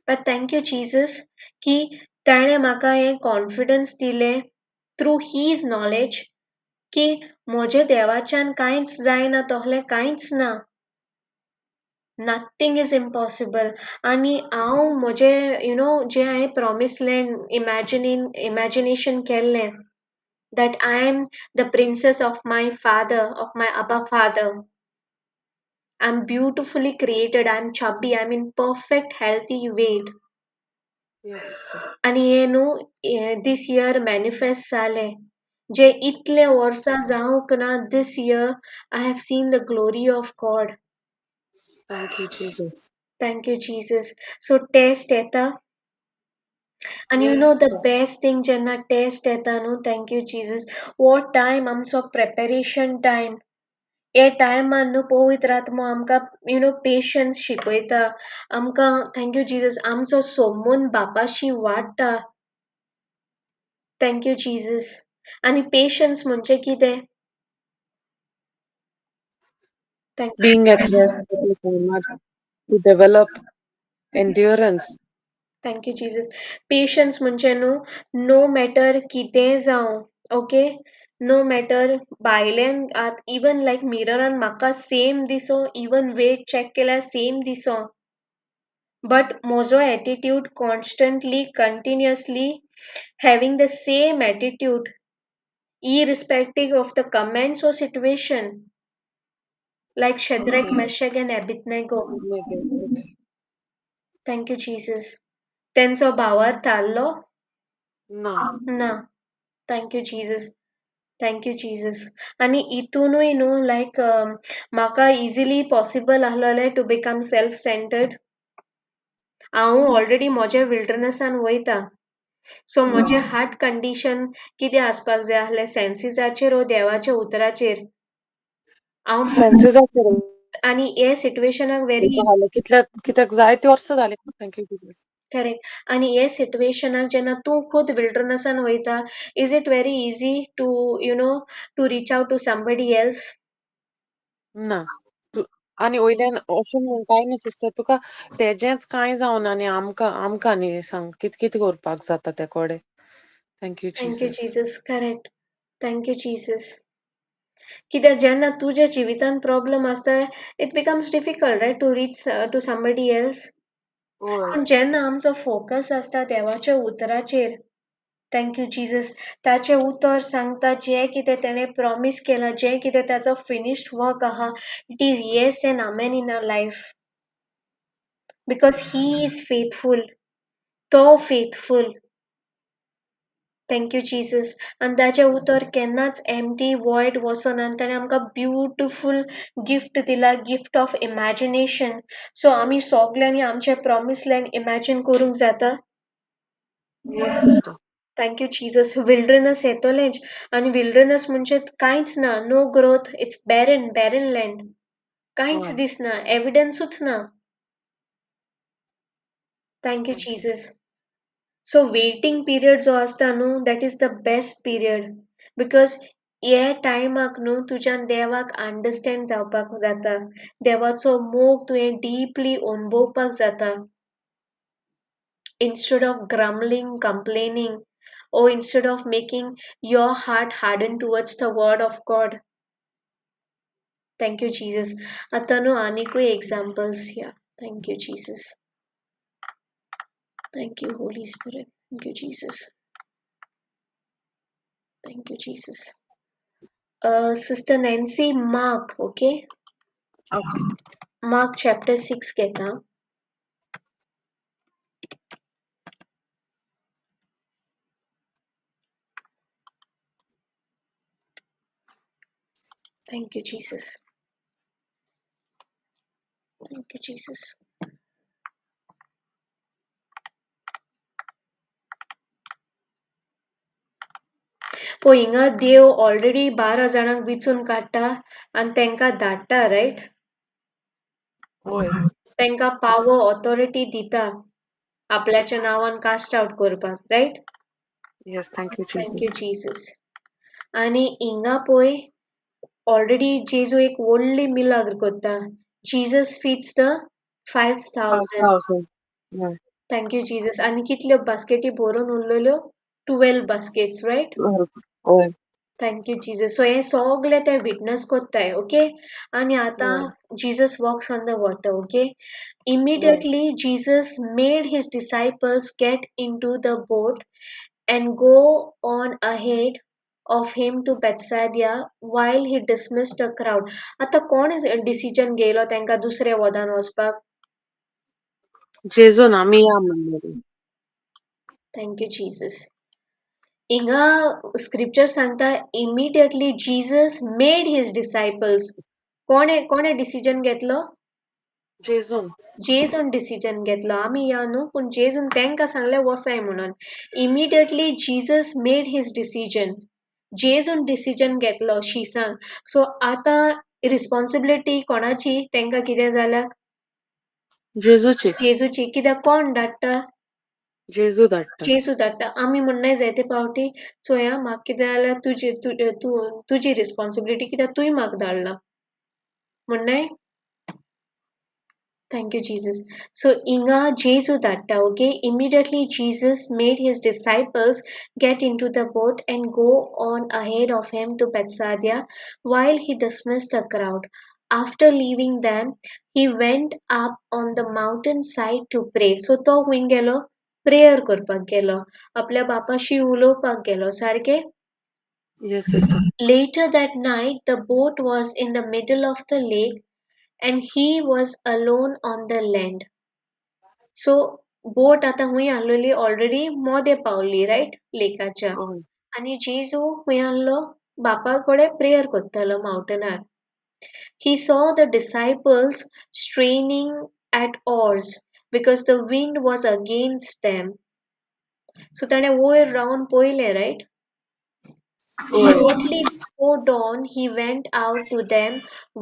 बट थँक यू जीसस की ताणें म्हाका हें कॉन्फिडन्स दिलें थ्रू हीज नॉलेज की म्हज्या देवाच्यान कांयच जायना तोहलें कांयच ना. Nothing is impossible. आनी हांव म्हजें जें हांवें प्रॉमीस लँड इमॅजिनेशन केल्लें, that I am the princess of my father, of my Abba father. I'm beautifully created. I'm chubby. I'm in perfect healthy weight. Yes sister. आनी हें न्हू दीस इयर मॅनिफेस्ट जालें. जे इतले वर्सां जावंक ना, this year I have seen the glory of God. Thank you Jesus. Thank you, Jesus. So test येता. And you yes know the sister. best thing जेन्ना टेस्ट येता न्हू, thank you, Jesus. वो टायम आमचो प्रेपरेशन टायम. हे टायमान न्हू पवित्र आत्मो आमकां पेशन्स शिकयता. आमकां थँक यू जीसस आमचो सोमून बापाशी वाडटा. Thank you Jesus. आनी पेशन्स म्हणजे कितें? Thank Being at you. rest to develop endurance. Thank you Jesus. Patience म्हणजे न्हू नो मॅटर कितें जावं, ओके, नो मॅटर भायल्यान इवन लायक मिररान म्हाका सेम दिसो, इवन वेट चॅक केल्यार सेम दिसो, बट म्हजो attitude constantly continuously having the same attitude irrespective of the comments or situation, like Shadrach, Okay. Meshach and Abednego. Okay. Thank you, Jesus. तेंचो भावार्थ आहलो ना ना. Thank you Jesus. Thank you Jesus. आनी हितूनूय न्हू like म्हाका इजिली पॉसिबल आहलोलें टू बिकम सेल्फ सेंटर्ड. हांव ऑलरेडी म्हज्या विल्डरनसान वयता. सो म्हजें हार्ट कंडिशन कितें आसपाक जाय आहलें, सेन्सिसाचेर वो देवाच्या उतराचेर. हांव सेन्सेसाचेर आनी हे सिट्युएशनाक व्हेरी कित्याक जायते वर्सां जाले. Thank you Jesus. करेक्ट. आनी हे सिट्युएशनाक जेन्ना तूं खूद विल्डरनसान वयता, is it very easy to to reach out to somebody else? ना आनी वयल्यान अशें म्हणटाय न्ही सिस्टर तुका तेजेंच कांय जावना आनी आमकां न्ही सांग कितें करपाक जाता ते कोडे. Thank you thank you Jesus. Jesus. Correct. Thank you Jesus. कित्याक जेन्ना तुज्या जिवितान प्रॉब्लम आसता it becomes difficult right to reach to somebody else. होय. पूण जेन्ना आमचो फोकस आसता देवाच्या उतराचेर थँक यू जीसस ताचें उतर सांगता जें कितें तेणें प्रॉमीस केलां जें कितें ताचो फिनिश्ड वर्क आहा it is yes and amen in our life because he is faithful तो फेथफूल. Thank you Jesus. आनी ताचें उतर केन्नाच एम्प्टी वॉयड वचना आनी ताणें आमकां ब्युटिफूल गिफ्ट दिला गिफ्ट ऑफ इमॅजिनेशन. सो आमी सोगल्यांनी आमचे प्रॉमीस लँड इमॅजीन करूंक जाता. Yes sister. Thank you Jesus. Wilderness येतोलेंच आनी विल्डरनस म्हणजे कांयच ना no growth it's barren land कांयच होय. दिसना एविडन्सूच ना. Thank you thank you. Jesus. So waiting period जो आसता न्हू that is the best period because हे टायमाक न्हू तुज्यान देवाक अंडरस्टँड जावपाक जाता देवाचो मोग तुवें डीपली अणभवपाक जाता. Instead of grumbling, complaining, or instead of making your heart harden towards the word of God. Thank you, Jesus. Atanu anikoi examples here. Thank you, Jesus. Thank you, Holy Spirit. Thank you, Jesus. Thank you, Jesus. Sister Nancy, Mark, okay? Okay. Mark chapter 6 घेता. Thank you, Jesus. Thank you, Jesus. पळय हिंगा देव already 12 जाणांक विचून काडटा आनी तांकां धाडटा riot. होय. तांकां पावर ऑथॉरिटी दिता आपल्याच्या नांवान कास्ट आउट करपाक right. Yes thank you thank you Jesus. Jesus. आनी हिंगा पळय ऑलरेडी जेजू एक व्हडली मिलाग्र करता. Jesus feeds the 5,000. 5,000. होय. Thank you Jesus. आनी कितल्यो बास्केटी भरून उरलेल्यो 12 बास्केट्स रायट. होय. Thank you Jesus. सो हे सगळे ते विटनस कोत्ताय ओके. आनी आतां होय. Jesus walks on the water okay. होय. Immediately Jesus made his disciples get into the boat and go on ahead of him to Bethsaida while he dismissed the crowd. आता कोण डिसिजन घेयलो तांकां दुसऱ्या वोदान वचपाक? जेजून आमी या म्हणलेली. Thank you Jesus. हिंगा स्क्रिप्चर सांगता immediately Jesus made his disciples. कोणे डिसिजन घेतलो? जेजून. जेजून डिसिजन घेतलो. आमी या न्हू पूण जेजून तांकां सांगलें वसाय म्हणून. Immediately Jesus made his decision. जेजून डिसिजन घेतलो शिसांक. सो आतां रिस्पॉन्सिबिलिटी कोणाची तांकां कितें जाल्याक? जेजूची. जेजूची. कित्याक कोण धाडटा? जेजू धाडटा. जेजू धाडटा. आमी म्हणनाय जायते पावटी चोया म्हाका कितें जाल्यार तुजी रिस्पॉन्सिबिलिटी कित्याक तुवें म्हाका धाडला म्हणनाय. Thank you, Jesus. So, inga Jesu datta, okay? Immediately, Jesus made his disciples get into the boat and go on ahead of him to Bethsaida while he dismissed the crowd. After leaving them, he went up on the mountainside to pray. So, to हुंय गेलो prayer करपाक गेलो. आपल्या बापाशी उलोवपाक गेलो. सारके? Yes sister. Later that night, the boat was in the middle of the lake and he was alone on the land. So boat आता हुंय आहलोली already मोदे पावली riot लेकाच्या. होय. आनी जेजू हुंय आहलो बापा कडेन prayer कोत्तालो माउंटनार. He saw the disciples straining at oars because the wind was against them. So ताणें वयर रावन पयलें रायट. होय. Shortly before dawn, he went out to them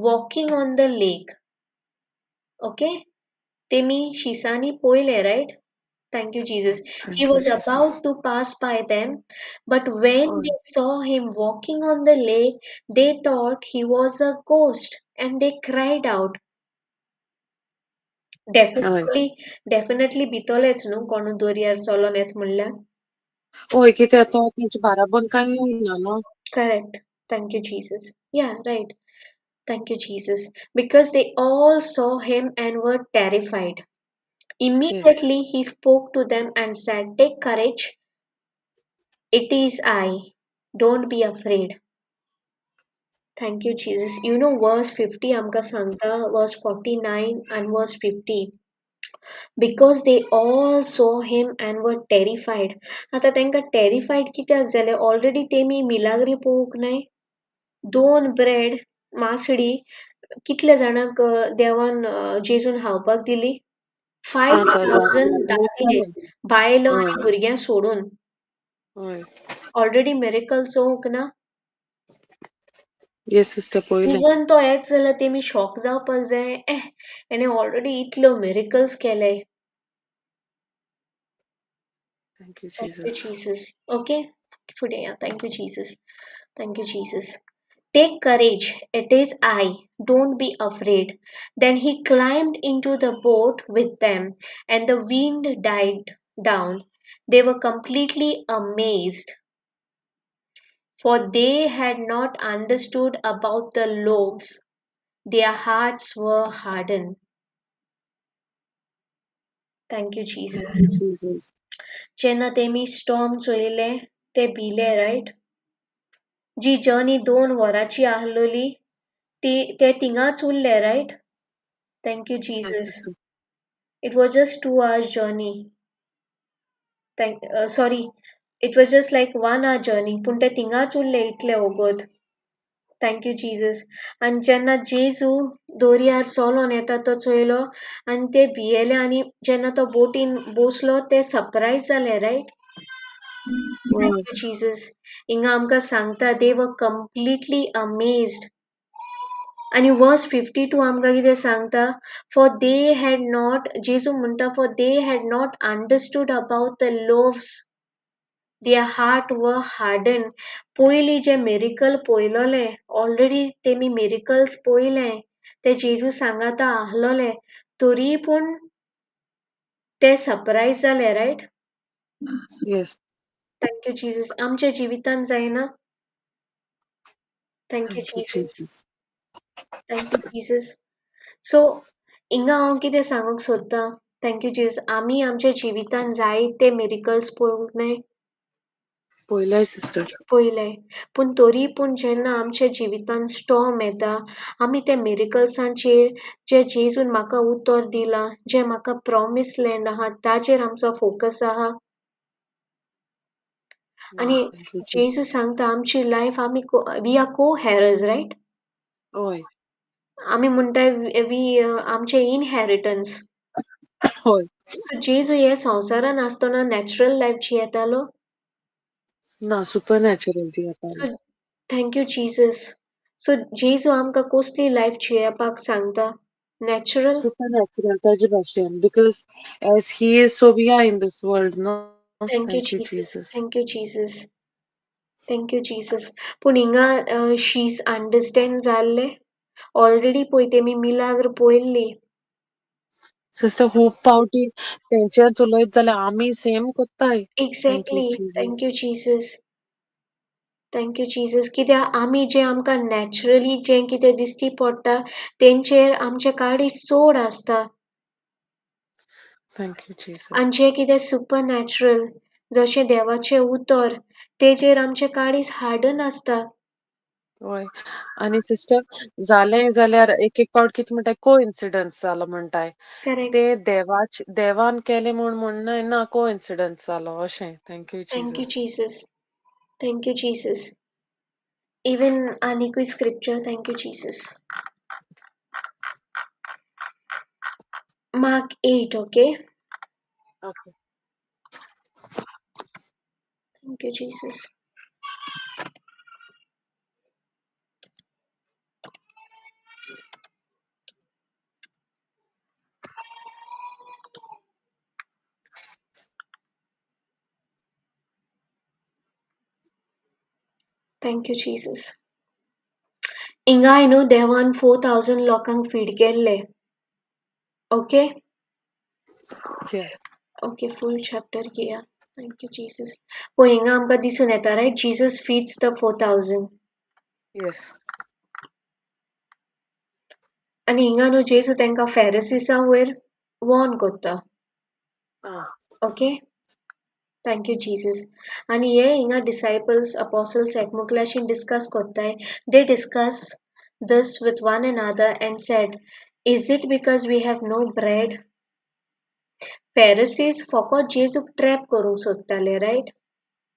walking on the lake. Okay? तेमी शिसानी पयले right? Thank you, Jesus. He thank you was Jesus. about to pass by them, but when होय. they saw him walking on the lake, they thought he was a ghost and they cried out. हय Definitely भितोलेच न्हू कोण दोरयार चलोन येत म्हणल्यार. हय कित्याक तो तेंचे बाराबोन कांय उरना न्हू. Correct. Thank you, Jesus. Yeah, right. Thank you, Jesus. Because they all saw him and were terrified. Yes. Immediately he spoke to them and said, "Take courage, it is I. Don't be afraid." Thank you, Jesus. You know, verse 50 amka sangta, verse 49 and verse 50. Because they all saw him and were terrified. आता तांकां terrified कित्याक जालें? Already तेमी मिलाग्री पोवूंक नाय. 2 bread, मासडी कितले जाणांक देवान जेजून खावपाक दिली? 5,000 5,000 घातलेच दादले, जाले. बायलो हय आनी भुरग्यां सोडून. हय Already miracle चोवंक ना? येस सिस्टर पयलें. इवन तो येत जाल्यार तेमी शॉक जावपाक जाय. हेणे ऑलरेडी इतल्यो मिरेकल्स केले. Thank you Thank you, Jesus. Jesus. Okay? Today, yeah. Thank you, Jesus. Thank you, Jesus. Take courage. It is I. Don't be afraid. Then he climbed into the boat with them, and the wind died down. They were completely amazed, for they had not understood about the loaves. Their hearts were hardened. Thank you, thank Jesus. You Jesus. जेन्ना तेमी storm चोयले, ते भिले, riot? जी journey 2 वरांची आहलोली ते थिंगाच उरले, right? Thank you, yes Jesus. Sister. It was just 2 hours journey. Sorry, it was just like 1 hour journey. पूण ते थिंगाच उरले इतले वोगोत. Thank you, Jesus. आनी जेन्ना जेजू दोरयार चलोन येता तो चोयलो आनी ते भियेले आनी जेन्ना तो बोटीन बसलो ते सरप्रायज जाले, रायट? Thank हय you, Jesus. Inga amka sangta, they were completely amazed. And verse 52 amka कितें सांगता, for they had not, जेजू म्हणटा, for they had not understood about the loaves. Their heart were hardened. पयली जे miracle पयलोले, already तेमी miracles पयले, ते जेजू सांगाता आहलोले, तरी पूण ते सरप्रायज जाले, right? Yes. Thank you, Jesus. आमच्या जिवितान जायना? Thank you, thank you Jesus. Jesus. Thank you, Jesus. So, हिंगा हांव कितें सांगूंक सोदतां, थँक यू जीस, आमी आमच्या जिवितान जायते मिरेकल्स पळोवंक नाय, पयलाय सिस्टर. पयले. पूण तरी पूण जेन्ना आमच्या जिवितान स्टॉर्म येता, आमी त्या मिरेकल्सांचेर जे जेजून म्हाका उतर दिलां, जे म्हाका प्रॉमीस लँड आहा, ताचेर आमचो फोकस आहा. आनी थँक यू जेजू जीसस. सांगता आमची लायफ आमी वी आर को हेरर्स, रायट? हय आमी म्हणटाय वी आमचे इनहेरिटन्स. हय. जेजू हे संवसारान आसतना नॅचरल लायफ जियेतालो. ना सुपर नॅचरल ती येताली. So, thank you, Jesus. So, जेजू आमकां कसली लायफ जियेपाक सांगता? नॅचरल? सुपर नॅचरल ताजे भाशेन because as he is so we are in this world no. Thank you, thank you Jesus. Jesus. Thank you, Jesus. Thank you, Jesus. पूण हिंगा शीज understand जाल्ले? Already पळय तेमी मिलाग्र पळयल्ली. सिस्टर खूब पावटी तेंचेच उलयत जाल्यार आमी सेम कोत्ताय. Thank you Exactly. Thank Jesus. you, Jesus. Thank you, Jesus. कित्याक आमी जे आमकां नॅचरली जें कितें दिश्टी पडटा, तेंचेर आमचें काळीज चड आसता. Thank you Jesus. आनी जें कितें सुपर नॅचरल, जशें देवाचें उतर, तेजेर आमचें काळीज हार्डन आसता. हय आनी सिस्टर जालें जाल्यार एक एक पावट कितें म्हणटाय कोइन्सिडन्स जालो म्हणटाय. करेक्ट. ते देवान केलें म्हूण म्हणनाय ना कोइन्सिडन्स जालो अशें. Thank you Thank you, Jesus. Jesus. Thank you, Jesus. Even आनीकूय scripture, thank you, Jesus. Mark 8, okay? Okay. Thank you, Jesus. Thank you, Jesus. हिंगा न्हू देवान 4000 लोकांक फीड केल्ले. ओके ओके फूल चॅप्टर घेया. Thank you Jesus. पळय हिंगा आमकां दिसून येता right Jesus feeds the 4000 yes. आनी हिंगा न्हू जेजू तांकां फॅरिसिसां वयर वॉर्न कोत्ता. Okay thank you Jesus. आनी हे हिंगा डिसायपल्स अपॉसल्स एकमुखल्याशीं डिस्कस कोत्ताय. They discuss this with one another and said, is it because we have no bread? Pharisees फकत जेजूक ट्रॅप करूंक सोदताले रायट.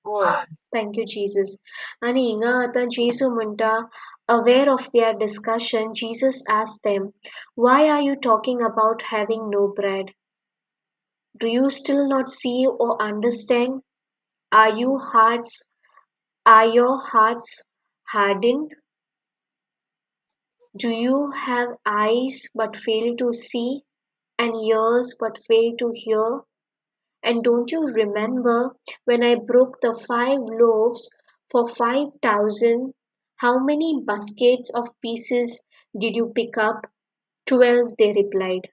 होय. Thank you, Jesus. आनी हिंगा आतां जेजू म्हणटा, aware of their discussion, Jesus asked them, why are you talking about having no bread? Do you still not see or understand? Are your hearts hardened? Do you have eyes but fail to see, and ears but fail to hear? And don't you remember when I broke the 5 loaves for 5,000? How many baskets of pieces did you pick up? 12, they replied.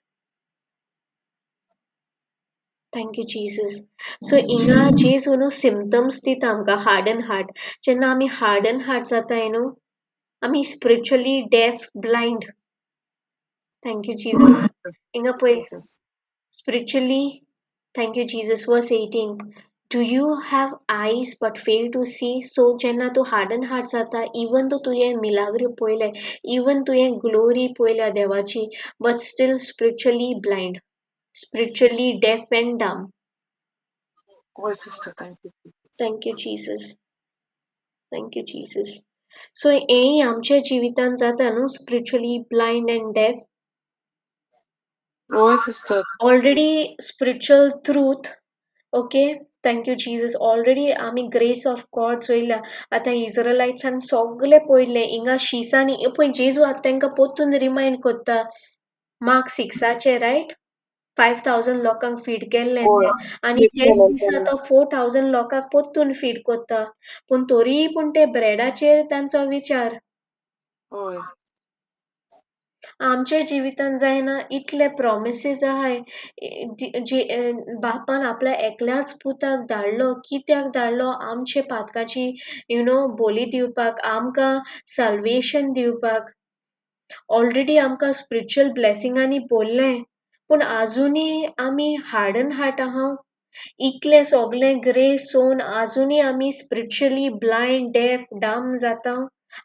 Thank you, Jesus. So, inga Jesu no symptoms dita amka hardened heart. Jenna ami hardened heart jata eno, ami spiritually deaf, blind. Thank you, Jesus. Inga poy spiritually. Thank you, Jesus. Verse 18. Do you have eyes but fail to see? So jenna tu hardened heart jata, even though tuye milagre poile, even tuye glory poile devachi, but still spiritually blind, spiritually deaf and dumb. होय sister. Thank you. Thank you, Jesus. Thank you, Jesus. So हेय आमच्या जिवितान जाता न्हू spiritually blind and deaf. होय sister. Already spiritual truth. Okay, thank you Jesus. Already आमी grace of God चोयल्या. आतां इज्रायलाइट्सान सगळे पळयले हिंगा शिसांनी पळय जेजू आतां तांकां पोत्तून रिमाइंड कोत्ता. मार्क 6 रायट 5,000 लोकांक फीड केल्ले होय. आनी तेच दिसा तो 4,000 लोकांक पोत्तून फीड कोत्ता. पूण तरी पूण ते ब्रेडाचेर तांचो विचार. होय. आमच्या जिवितान जायना इतले प्रॉमिसीस आहाय बापान आपल्या एकल्याच पुताक धाडलो. कित्याक धाडलो? आमचे पातकाची बोली दिवपाक, आमकां सल्वेशन दिवपाक. ऑलरेडी आमकां स्पिरिच्युअल ब्लेसिंगांनी भरलें, पूण आजुनी आमी हार्डन हार्ट आहा. इतले सगळे ग्रेस सोन आजुनी आमी स्पिरिच्युअली ब्लायंड, डेफ, डम जाता.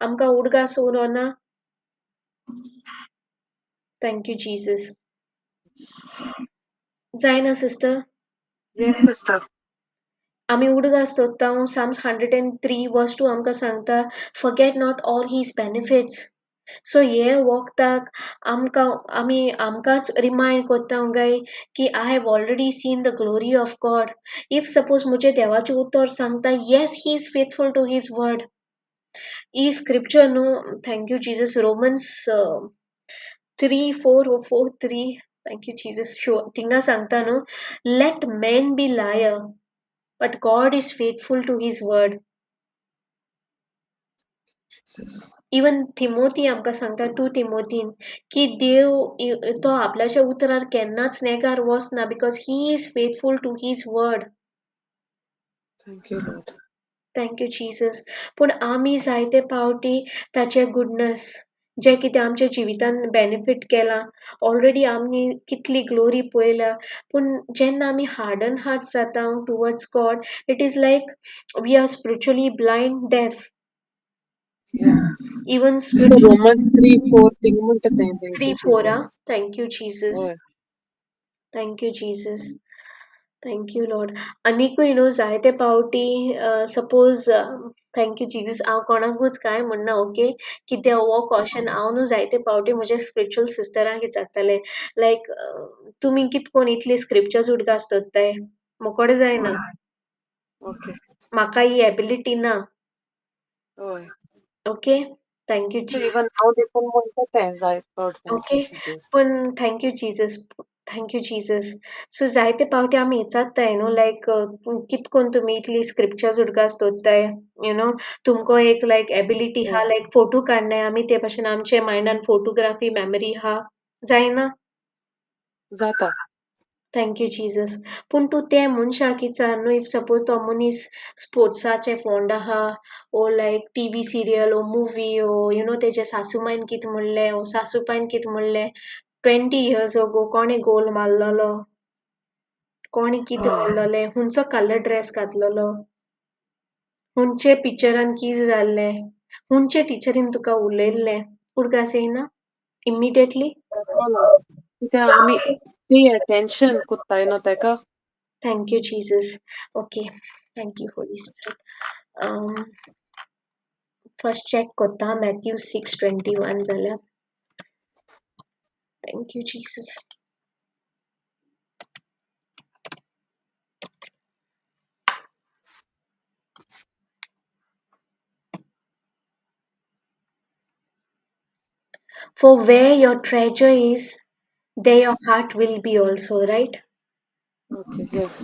आमकां उडगास उरोना. Thank you, Jesus. जायना सिस्टर. Yes sister. आमी उडगास दोत्ता. Psalms 103 verse 2 आमकां सांगता, forget not all his benefits. So हे वखदाक आमकांच रिमाइंड कोत्ता गाय की I have already seen the glory of God. If suppose मुझे देवाचे उतर सांगता, yes, he is faithful to his word. ई scripture no, thank you Jesus, Romans 3:4 thank you Jesus. Sure. Tinga सांगता no, let men be liar, but God is faithful to his word. Even Timothy आमकां सांगता 2 Timothy की देव तो आपल्याच्या उतरार केन्नाच नेगार वचना because he is faithful to his word. Thank you, Lord. Thank you, Jesus. पूण आमी जायते पावटी ताचे गुडनस जे कितें आमच्या जिवितान बेनिफीट केलां, ऑलरेडी आमी कितली ग्लोरी पळयल्या, पूण जेन्ना आमी हार्डन हार्ट जाता towards God, it is like we are spiritually blind, deaf. Even So Romans 3:4 thing म्हणटा तें. Thank you, 3:4. Jesus. Thank you, Jesus. होय. Thank you, Jesus. Thank you, Lord. आनीकूय न्हू जायते पावटी सपोज थँक यू जीजस हांव कोणाकूच कांय म्हणना ओके कितें हो क्वेश्चन हांव न्हू जायते पावटी म्हज्या स्पिरिच्युअल सिस्टरांक विचारतालें लायक तुमी कितकोन इतले स्क्रिप्चर्स उडगास दोत्ताय मोकोडे जायना ओके. म्हाका ही एबिलिटी ना होय. Okay thank you So Jesus even now देखून म्हणटा तें जायत पावट. Thank you, okay Jesus. पूण thank you Jesus thank you Jesus. So जायते पावटी आमी हेचाताय न्हू लायक कितकोन तुमी इतली स्क्रिप्चर्स उडगास दोत्ताय यू नो तुमको एक लायक एबिलिटी हा लायक फोटो काडनाय आमी ते भाशेन आमचे मायंडान फोटोग्राफी मेमरी हा जायना. जाता. Thank you Jesus. पूण तूं ते मनशाक विचार न्हू इफ सपोज तो मनीस स्पोर्ट्साचे फोंड आहा ओ लायक टीव्ही सिरियल ओ मुवी ओ यू नो तेजे सासूमायन कित म्हणलें ओ सासूबायन कित म्हणलें 20 years ago कोणे गोल मारलोलो कोणी कितें उरलोलें हुंचो कलर ड्रेस घातलोलो हुंचे पिक्चरान कितें जाल्लें हुंचे टिचरीन तुका उलयल्लें उडकास येयना इमिडिएटली. कित्याक आमी पे अटेंशन कोत्ताय न्हू तेका. Thank you, Jesus. Okay. Thank you, Holy Spirit. First check kotta Matthew 6:21 जाल्या. Thank you, Jesus. For where your treasure is, there your heart will be also, right? Okay yes.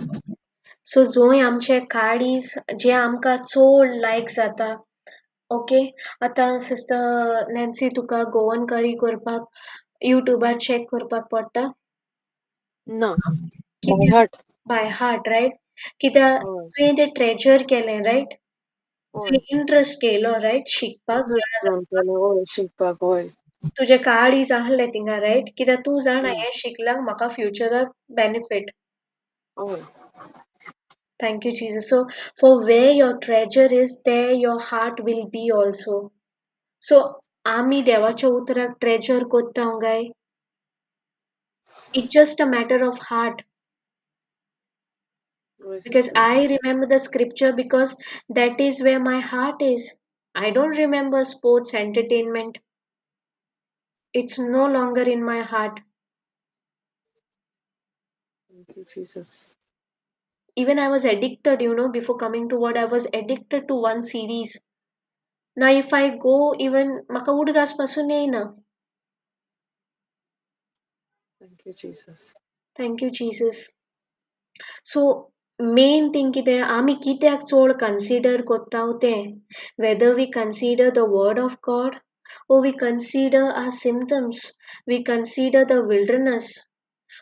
So जोय आमचे कार्डीज जे आमकां चोड लायक जाता okay आतां sister Nancy तुका गोवन करी करपाक युट्यूबार चॅक करपाक पडटा ना by heart. By heart right कित्याक हय तुवें तें ट्रेजर केलें रायट हय. तुवें इंट्रस्ट केलो रायट शिकपाक इंट्रस्ट घेवन केलें हय शिकपाक हय. तुजे कार्डीज आहले थिंगा रायट कित्याक तूं जाणा हय हें शिकल्याक म्हाका फ्युचराक बेनिफीट. हय. Thank you, Jesus. So, for where your treasure is, there your heart will be also. So, आमी देवाच्या उतराक ट्रेजर कोत्ता गाय. It's just a matter of heart. Because I remember the scripture because that is where my heart is. I don't remember sports entertainment. It's no longer in my heart. Thank you, Jesus. Even I was addicted, you know, before coming to word, I was addicted to one series. Now, if I go even maka udgas pasun येईना. Thank you, Jesus. Thank you, Jesus. So, main thing कितें आमी कित्याक चोड consider कोत्ताव तें whether we consider the word of God or we consider our symptoms, we consider the wilderness,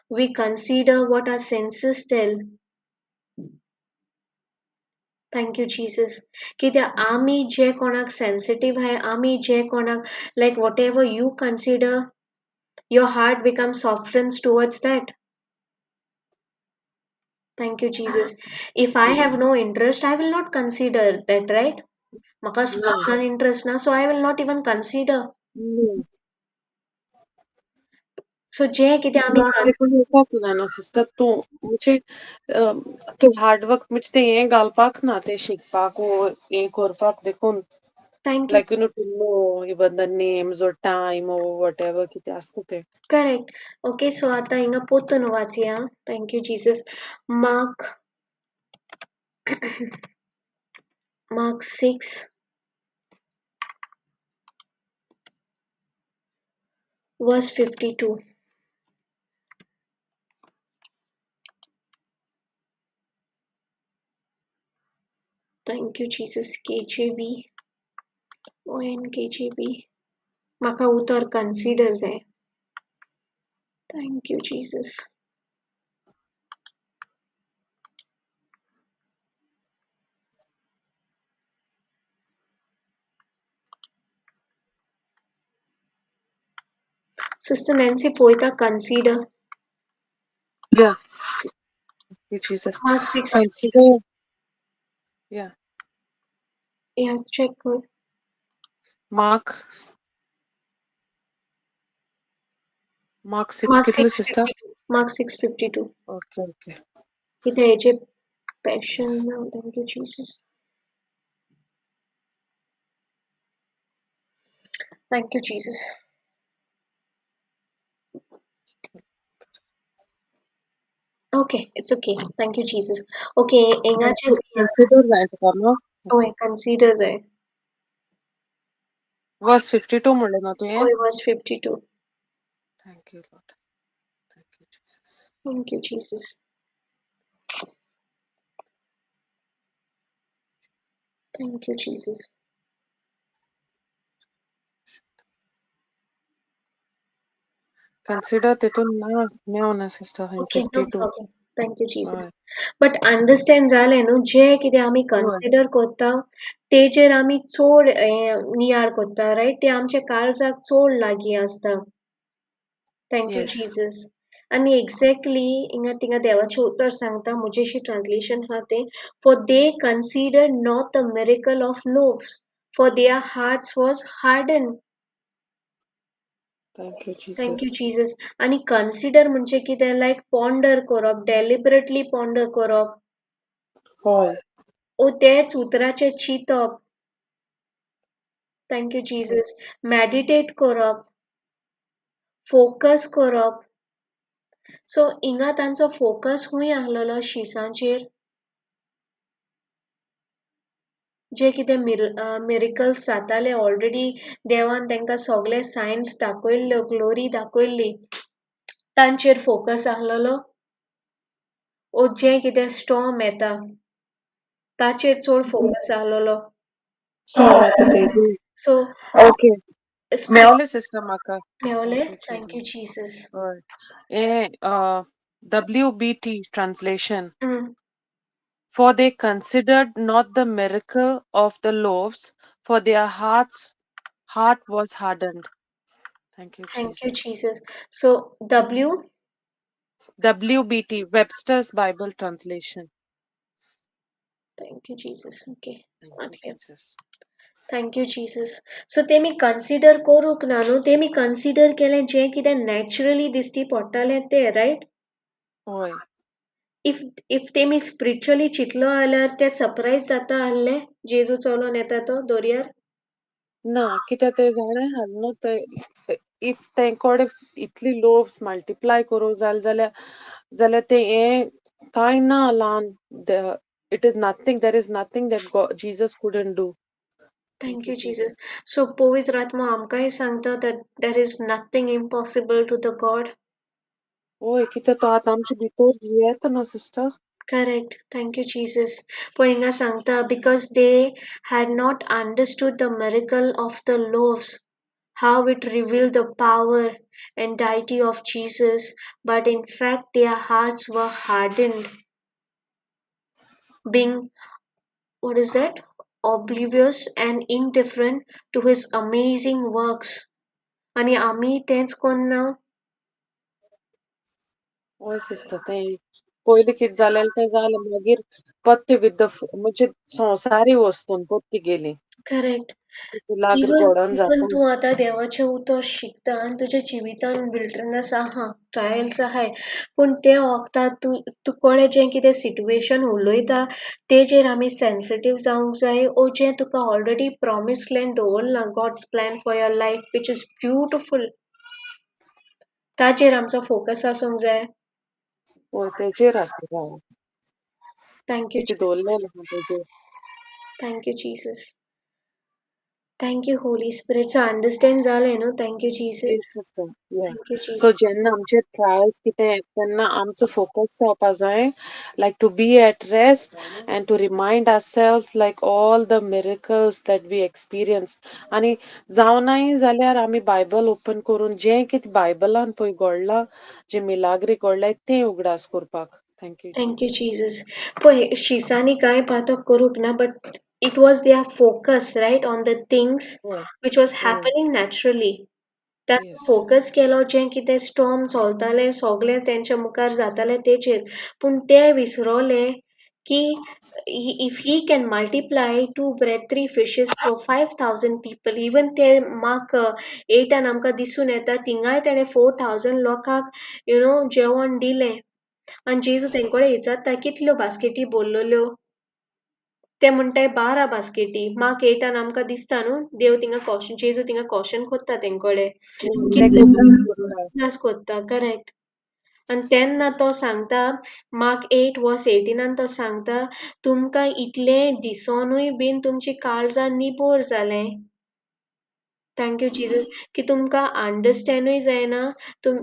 we consider what our senses tell. Thank you, Jesus. कित्याक आमी जे कोणाक sensitive हाय आमी जे कोणाक like whatever you consider your heart becomes softened towards that. Thank you, Jesus. If I have no interest, I will not consider that, right? Maka No. sports and interest na, so I will not even consider. No. So जे कितें आमी ना देखून येवपाक ना sister तूं म्हणजे तूं hard work म्हणजे तें हें घालपाक ना तें शिकपाक वो हें करपाक देखून thank you. like you know to know even the names or time or whatever कितें आसता तें. Correct. Okay, so आता हिंगा पोत्तन वाचया. Thank you, Jesus. Mark Mark 6 verse 52. Thank you, Jesus. KJV. ON KJV. Maka utar consider जाय. Thank you, Jesus. Sister Nancy poeta consider. Yeah. Thank you, Jesus. Mark 6. Consider. Yeah. Yeah, check. Mark 6 Mark कितले sister? 6:52. Mark 6:52. Okay, okay. कितें हेचे passion now. Thank you, Jesus. Thank you, Jesus. Okay, it's okay. Thank you, Jesus. Okay, हिंगाचेच Consider जाय तुका न्हू. होय consider जाय. Verse 52 म्हणलें ना तुवें? होय verse 52. Thank you, Lord. Thank you, Jesus. Thank you, Jesus. Thank you, Jesus. Consider तिथून ना sister Okay, no 52. problem. Thank you, Jesus. हय But understand जालें न्हू जें कितें आमी हय consider कोत्ता तेजेर आमी चड नियाळ कोत्ता रायट ते आमच्या काळजाक चड लागीं आसता. Thank you, yes Jesus. आणि एक्झॅक्टली हिंगा तिंगा देवाचें उतर सांगता म्हजेशी ट्रान्सलेशन हा तें for they considered not the miracle of loaves for their hearts was hardened. thank you Thank Jesus you, Jesus. आणि कन्सिडर म्हणजे कितें लायक पॉन्डर करप डेलिबरेटली पॉन्डर करप हय ओ तेच उतराचेर चिंतप. Thank you Jesus. मेडिटेट करप फोकस करप. सो हिंगा तांचो फोकस खूंय आहलोलो शिसांचेर जे कितें मिरिकल्स जाताले ऑलरेडी देवान तांकां सगळे सायन्स दाखयल्ल्यो ग्लोरी दाखयल्ली तांचेर फोकस आहलोलो ओ जें कितें स्टॉर्म येता ताचेर चड फोकस आहलोलो. स्टॉर्म येता तेजेर सो ओके मेवलें सिस्टर म्हाका मेवलें thank you thank you Jesus Jesus. हय WBT translation for they considered not the miracle of the loaves for their heart was hardened. Thank you Thank you, Jesus. Jesus. So W. WBT Webster's Bible translation. Thank you, Jesus. Okay, it's Thank not you here. Jesus. Thank you, Jesus. So तेमी consider करूंक ना न्हू तेमी consider केलें जें कितें naturally दिश्टी पडटालें तें रायट. हय इफ तेमी स्पिरिच्युअली चिंतलो जाल्यार ते सरप्रायज जाता आहले जेजू चलोन येता तो दर्यार. ना कित्याक ते जाणें आहात न्हू ते इफ तेंकोडे इतली लोव्स मल्टिप्लाय करूं जाल्यार ते हें कांय ना ल्हान it is nothing there is nothing that Jesus couldn't do. Thank thank you you, Jesus. Jesus. So पवित्र आत्मा आमकांय सांगता that there is nothing impossible to the God. ओय कित्याक तो आतां आमचे भितर जियेता न्हू sister. Correct. Thank you, Jesus. Poinga Sankta, because they had not understood the miracle of the loaves, how it revealed the power and deity of Jesus, but in fact their hearts were hardened, being, what is that? Oblivious and indifferent to his amazing works. आणि आम्ही तेच कोन्ना हय sister तें पयलीं कितें जालेलें तें जालें मागीर पत्ती विथ द म्हणजे संवसारी वस्तून पत्ती गेली. करेक्ट. लागीं घडोवन इवन तूं जाताच. आतां देवाचें उतर शिकता आनी तुज्या जिवितान विल्डरनस आहा ट्रायल्स आहाय पूण ते वखदां तूं कोणें जें कितें सिट्युएशन उलयता तेजेर आमी सेन्सिटीव जावंक जाय ओ जें तुका ऑलरेडी प्रॉमीस लँड दवरलां God's plan for your life which is beautiful ताचेर आमचो फोकस आसूंक जाय. हय तेजेर आसता थँक यू कितें जीसस. दवरलेलें आहा तेजेर. Thank you Jesus. Thank you holy spirit. So understand जालें न्हू. Thank you Jesus. Yes sister yeah thank you so Jesus. जेन्ना आमचे ट्रायल्स कितें येता तेन्ना आमचो फोकस जावपा जाय like to be at rest and to remind ourselves like all the miracles that we experience आनी जावनाय जाल्यार आमी बायबल ओपन करून जें कितें बायबलान पळय घडलां जे मिलाग्री घडल्याय तें उगडास करपाक. Thank you Thank you, Jesus. Jesus. पळय शिसांनी कांय पातक करूंक ना but it was their focus right on the things हय which was हय happening naturally. तांणी येस फोकस केलो जें कितें स्टॉर्म चलतालें सगळें तेंच्या मुखार जातालें तेचेर पूण ते विसरोले की if he can multiply 2 bread 3 fishes for 5,000 people even ते मार्क 8 आमकां दिसून येता थिंगाय तेणें 4,000 लोकांक जेवण दिलें आनी जेजू तेंकोडे विचारता कितल्यो बास्केटी भरलेल्यो ते म्हणटाय 12 बास्केटी मार्क 8 आमकां दिसता न्हू देव थिंगा कॉशन जेजू थिंगा कॉशन कोत्ता तेंकोडे तेका उगडास करता. कितले कोत्ता करेक्ट. आनी तेन्ना तो सांगता मार्क 8 वर्स 18 तो सांगता तुमकां इतलें दिसोनूय बीन तुमची काळजां निबोर जालें थँक यू जीजस की तुमकां अंडरस्टँडूय जायना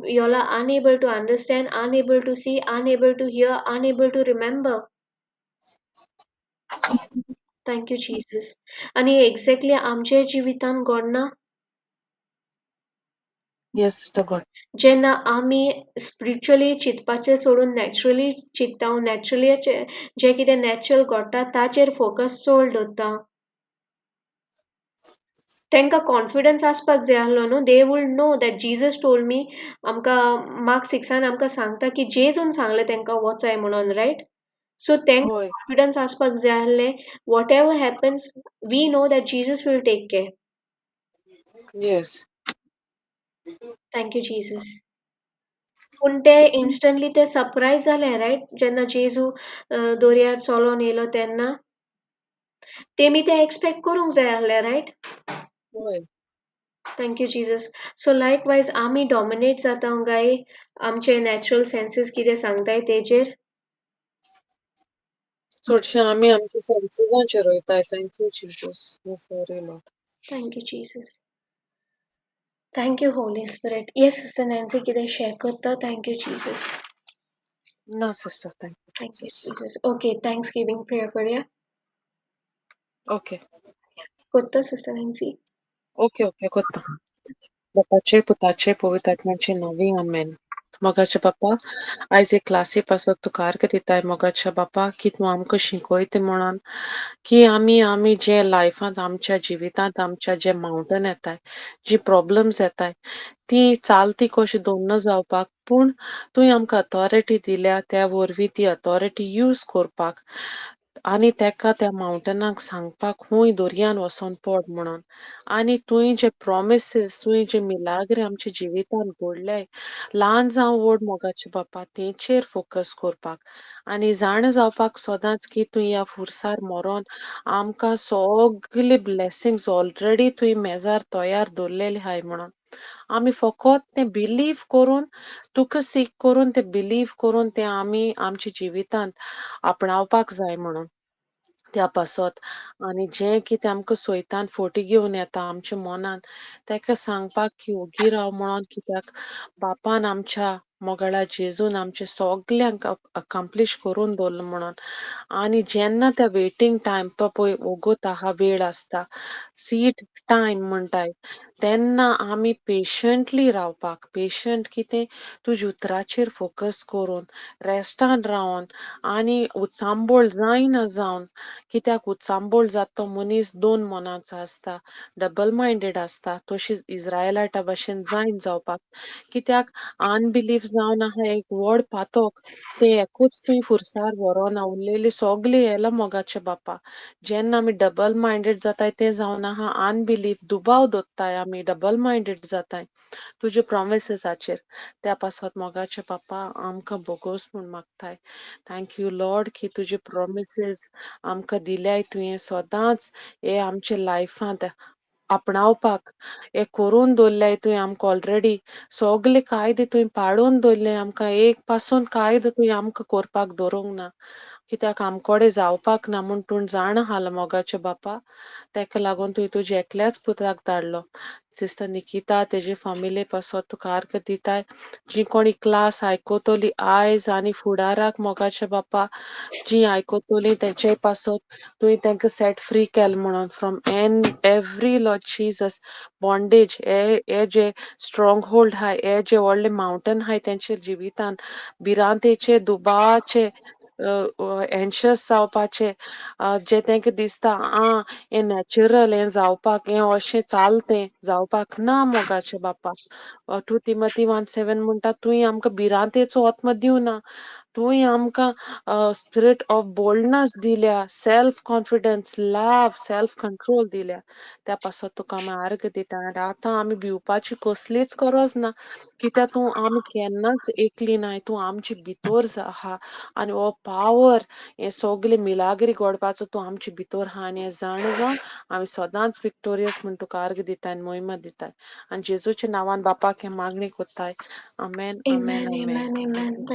you're unable to understand, unable to see, unable to hear, unable to remember. Thank you Jesus आणि एक्झॅक्टली आमच्या जिवितान घडना येस सिस्टर गॉड. जेन्ना आमी स्पिरिच्युअली चिंतपाचें सोडून नॅचरली चिंतता नॅचरली जें कितें नॅचरल घडटा ताचेर फोकस चड दवरता तांकां कॉन्फिडन्स आसपाक जाय आसलो न्हू they would know that Jesus told me आमकां मार्क 6 आमकां सांगता की जेजून सांगलें तांकां वचाय म्हणून रायट सो तांकां होय. कॉन्फिडन्स आसपाक जाय आसलें whatever happens we know that Jesus will take care yes. Thank you Jesus पूण ते इन्स्टंटली ते सरप्रायज जाले रायट जेन्ना जेजू दोर्यार चलोन येयलो तेन्ना तेमी ते एक्सपेक्ट करूंक जाय आसलें रायट होय. Thank you Jesus so like wise आमी डॉमिनेट जाता गाय आमचे नॅचरल सेन्सीस कितें सांगताय तेजेर चडशे आमी आमच्या सेन्सिसांचेर वयताय. Thank you Jesus. Sorry Lord. Thank you Jesus thank you holy spirit yes sister Nancy कितें शेअर करता थँक यू जीसस ना sister, thank you thank you Jesus. Jesus okay thanks giving prayer करूया ओके. करता sister Nancy okay okay कोत्ता. बापाचे पुताचे पवित्र आत्म्याचे नावी आमेन. मोगाचे बापा आयज एक क्लासी पासत तुका आर्ग दिताय मोगाच्या बापा की तूं आमकां शिकयता म्हणून की आमी जे लायफांत आमच्या जिवितांत आमच्या जे माउंटन येताय जी प्रॉब्लेम्स येताय ती चालती कशी दोन जावपाक पूण तुवें आमकां अथॉरिटी दिल्या त्या वरवीं ती अथॉरिटी यूज करपाक आनी तेका त्या माउंटनाक सांगपाक खूंय दर्यान वसोन पड म्हणून आनी तुवें जे प्रॉमिसीस तुवें जे मिलाग्रे आमच्या जिवितांत घडल्याय ल्हान जावं व्हड मोगाचे बापा तेचेर फोकस करपाक आनी जाण जावपाक सोदांच की तूं ह्या फुरसार मोरोन आमकां सोगली ब्लेसिंग्स ऑलरेडी तुवें मेजार तयार दवरलेली हाय म्हणून आमी फकत तें बिलीव करून तुका सीक करून तें बिलीव करून तें आमी आमच्या जिवितांत आपणावपाक जाय म्हणून त्या पासत आनी जें कितें आमकां सोयतान फोटी घेवन येता आमच्या मोनान तेका सांगपाक की ओगी राव म्हणोन कित्याक बापान आमच्या मोगळा जेजून आमचे सोगल्यांक अकम्प्लीश करून दवरलें म्हणून आनी जेन्ना त्या वेटींग टायम तो पळय वोगोत आहा वेळ आसता सीट टायम म्हणटाय तेन्ना आमी पेशंटली रावपाक पेशंट कितें तुज्या उतराचेर फोकस करून रेस्टान रावन आनी उचांबोळ जायना जावन कित्याक उचांबोळ जाता तो मनीस दोन मोनाचो आसता डबल मायंडेड आसता तशीच इस्रायलाटा भाशेन जायन जावपाक कित्याक अनबिलीफ जावन आहा एक व्हड पातोक तें एकूच थंय फुरसार व्हरोन उरलेली सोगली येला मोगाचे बापा जेन्ना आमी डबल मायंडेड जाताय तें जावन आहा अनबिलीफ दुबाव दोत्ताय आमी डबल मायंडेड जाताय तुज्या प्रॉमिसीसाचेर त्या पासत मोगाचे बापा आमकां बोगोस म्हूण मागताय थँक यू लॉर्ड की तुजे प्रॉमिसीस आमकां दिल्याय तुवें सोदांच हे आमच्या लायफांत आपणावपाक हे करून दवरल्याय तुवें आमकां ऑलरेडी सोगले कायदे तुवें पाडून दवरले आमकां एक पासून कायदो तुवें आमकां करपाक दवरूंक ना कित्याक आमकोडे जावपाक ना म्हूण तूं जाण आहा मोगाचे बापा तेका लागून तुवें तुज्या एकल्याच पुताक धाडलो सिस्टर निकिता तेजे फामिली पासत तुका आर्ग दिताय जी कोणी क्लास आयकोतोली आयज आनी फुडाराक मोगाचे बापा जी आयकोतोली तेंचे पासत तुवें तांकां सेट फ्री केलें म्हणून from every Lord Jesus bondage हे जे स्ट्रॉंग होल्ड हाय हे जे व्हडले माउंटन हाय तेंचे जिवितान भिरांतेचे दुबाचे एन्शियस जावपाचे जे तांकां दिसता हें नॅचरल हें जावपाक हें अशें चालतें जावपाक ना मोगाचे बापा 2 तिमोथी 1:7 म्हणटा तुवें आमकां भिरांतेचो आत्मो दिवना तुवें आमकां स्पिरीट ऑफ बोल्डनस दिल्या self confidence love self control दिल्या त्या पासत तुका आमी आर्ग दिता आनी आतां आमी भिवपाची कसलीच गरज ना कित्याक तूं आमी केन्नाच एकली नाय तूं आमचे भितर आहा आनी हो पावर हे सोगले मिलाग्री घडपाचो तूं आमचे भितर आहा आनी हें जाण जावन आमी सोदांच विक्टोरियस म्हूण तुका आर्ग दिताय आनी महिमा दिताय आनी जेजूच्या नांवान बापाक हें मागणी कोत्ताय आमेन आमेन Amen, आमेन amen, amen.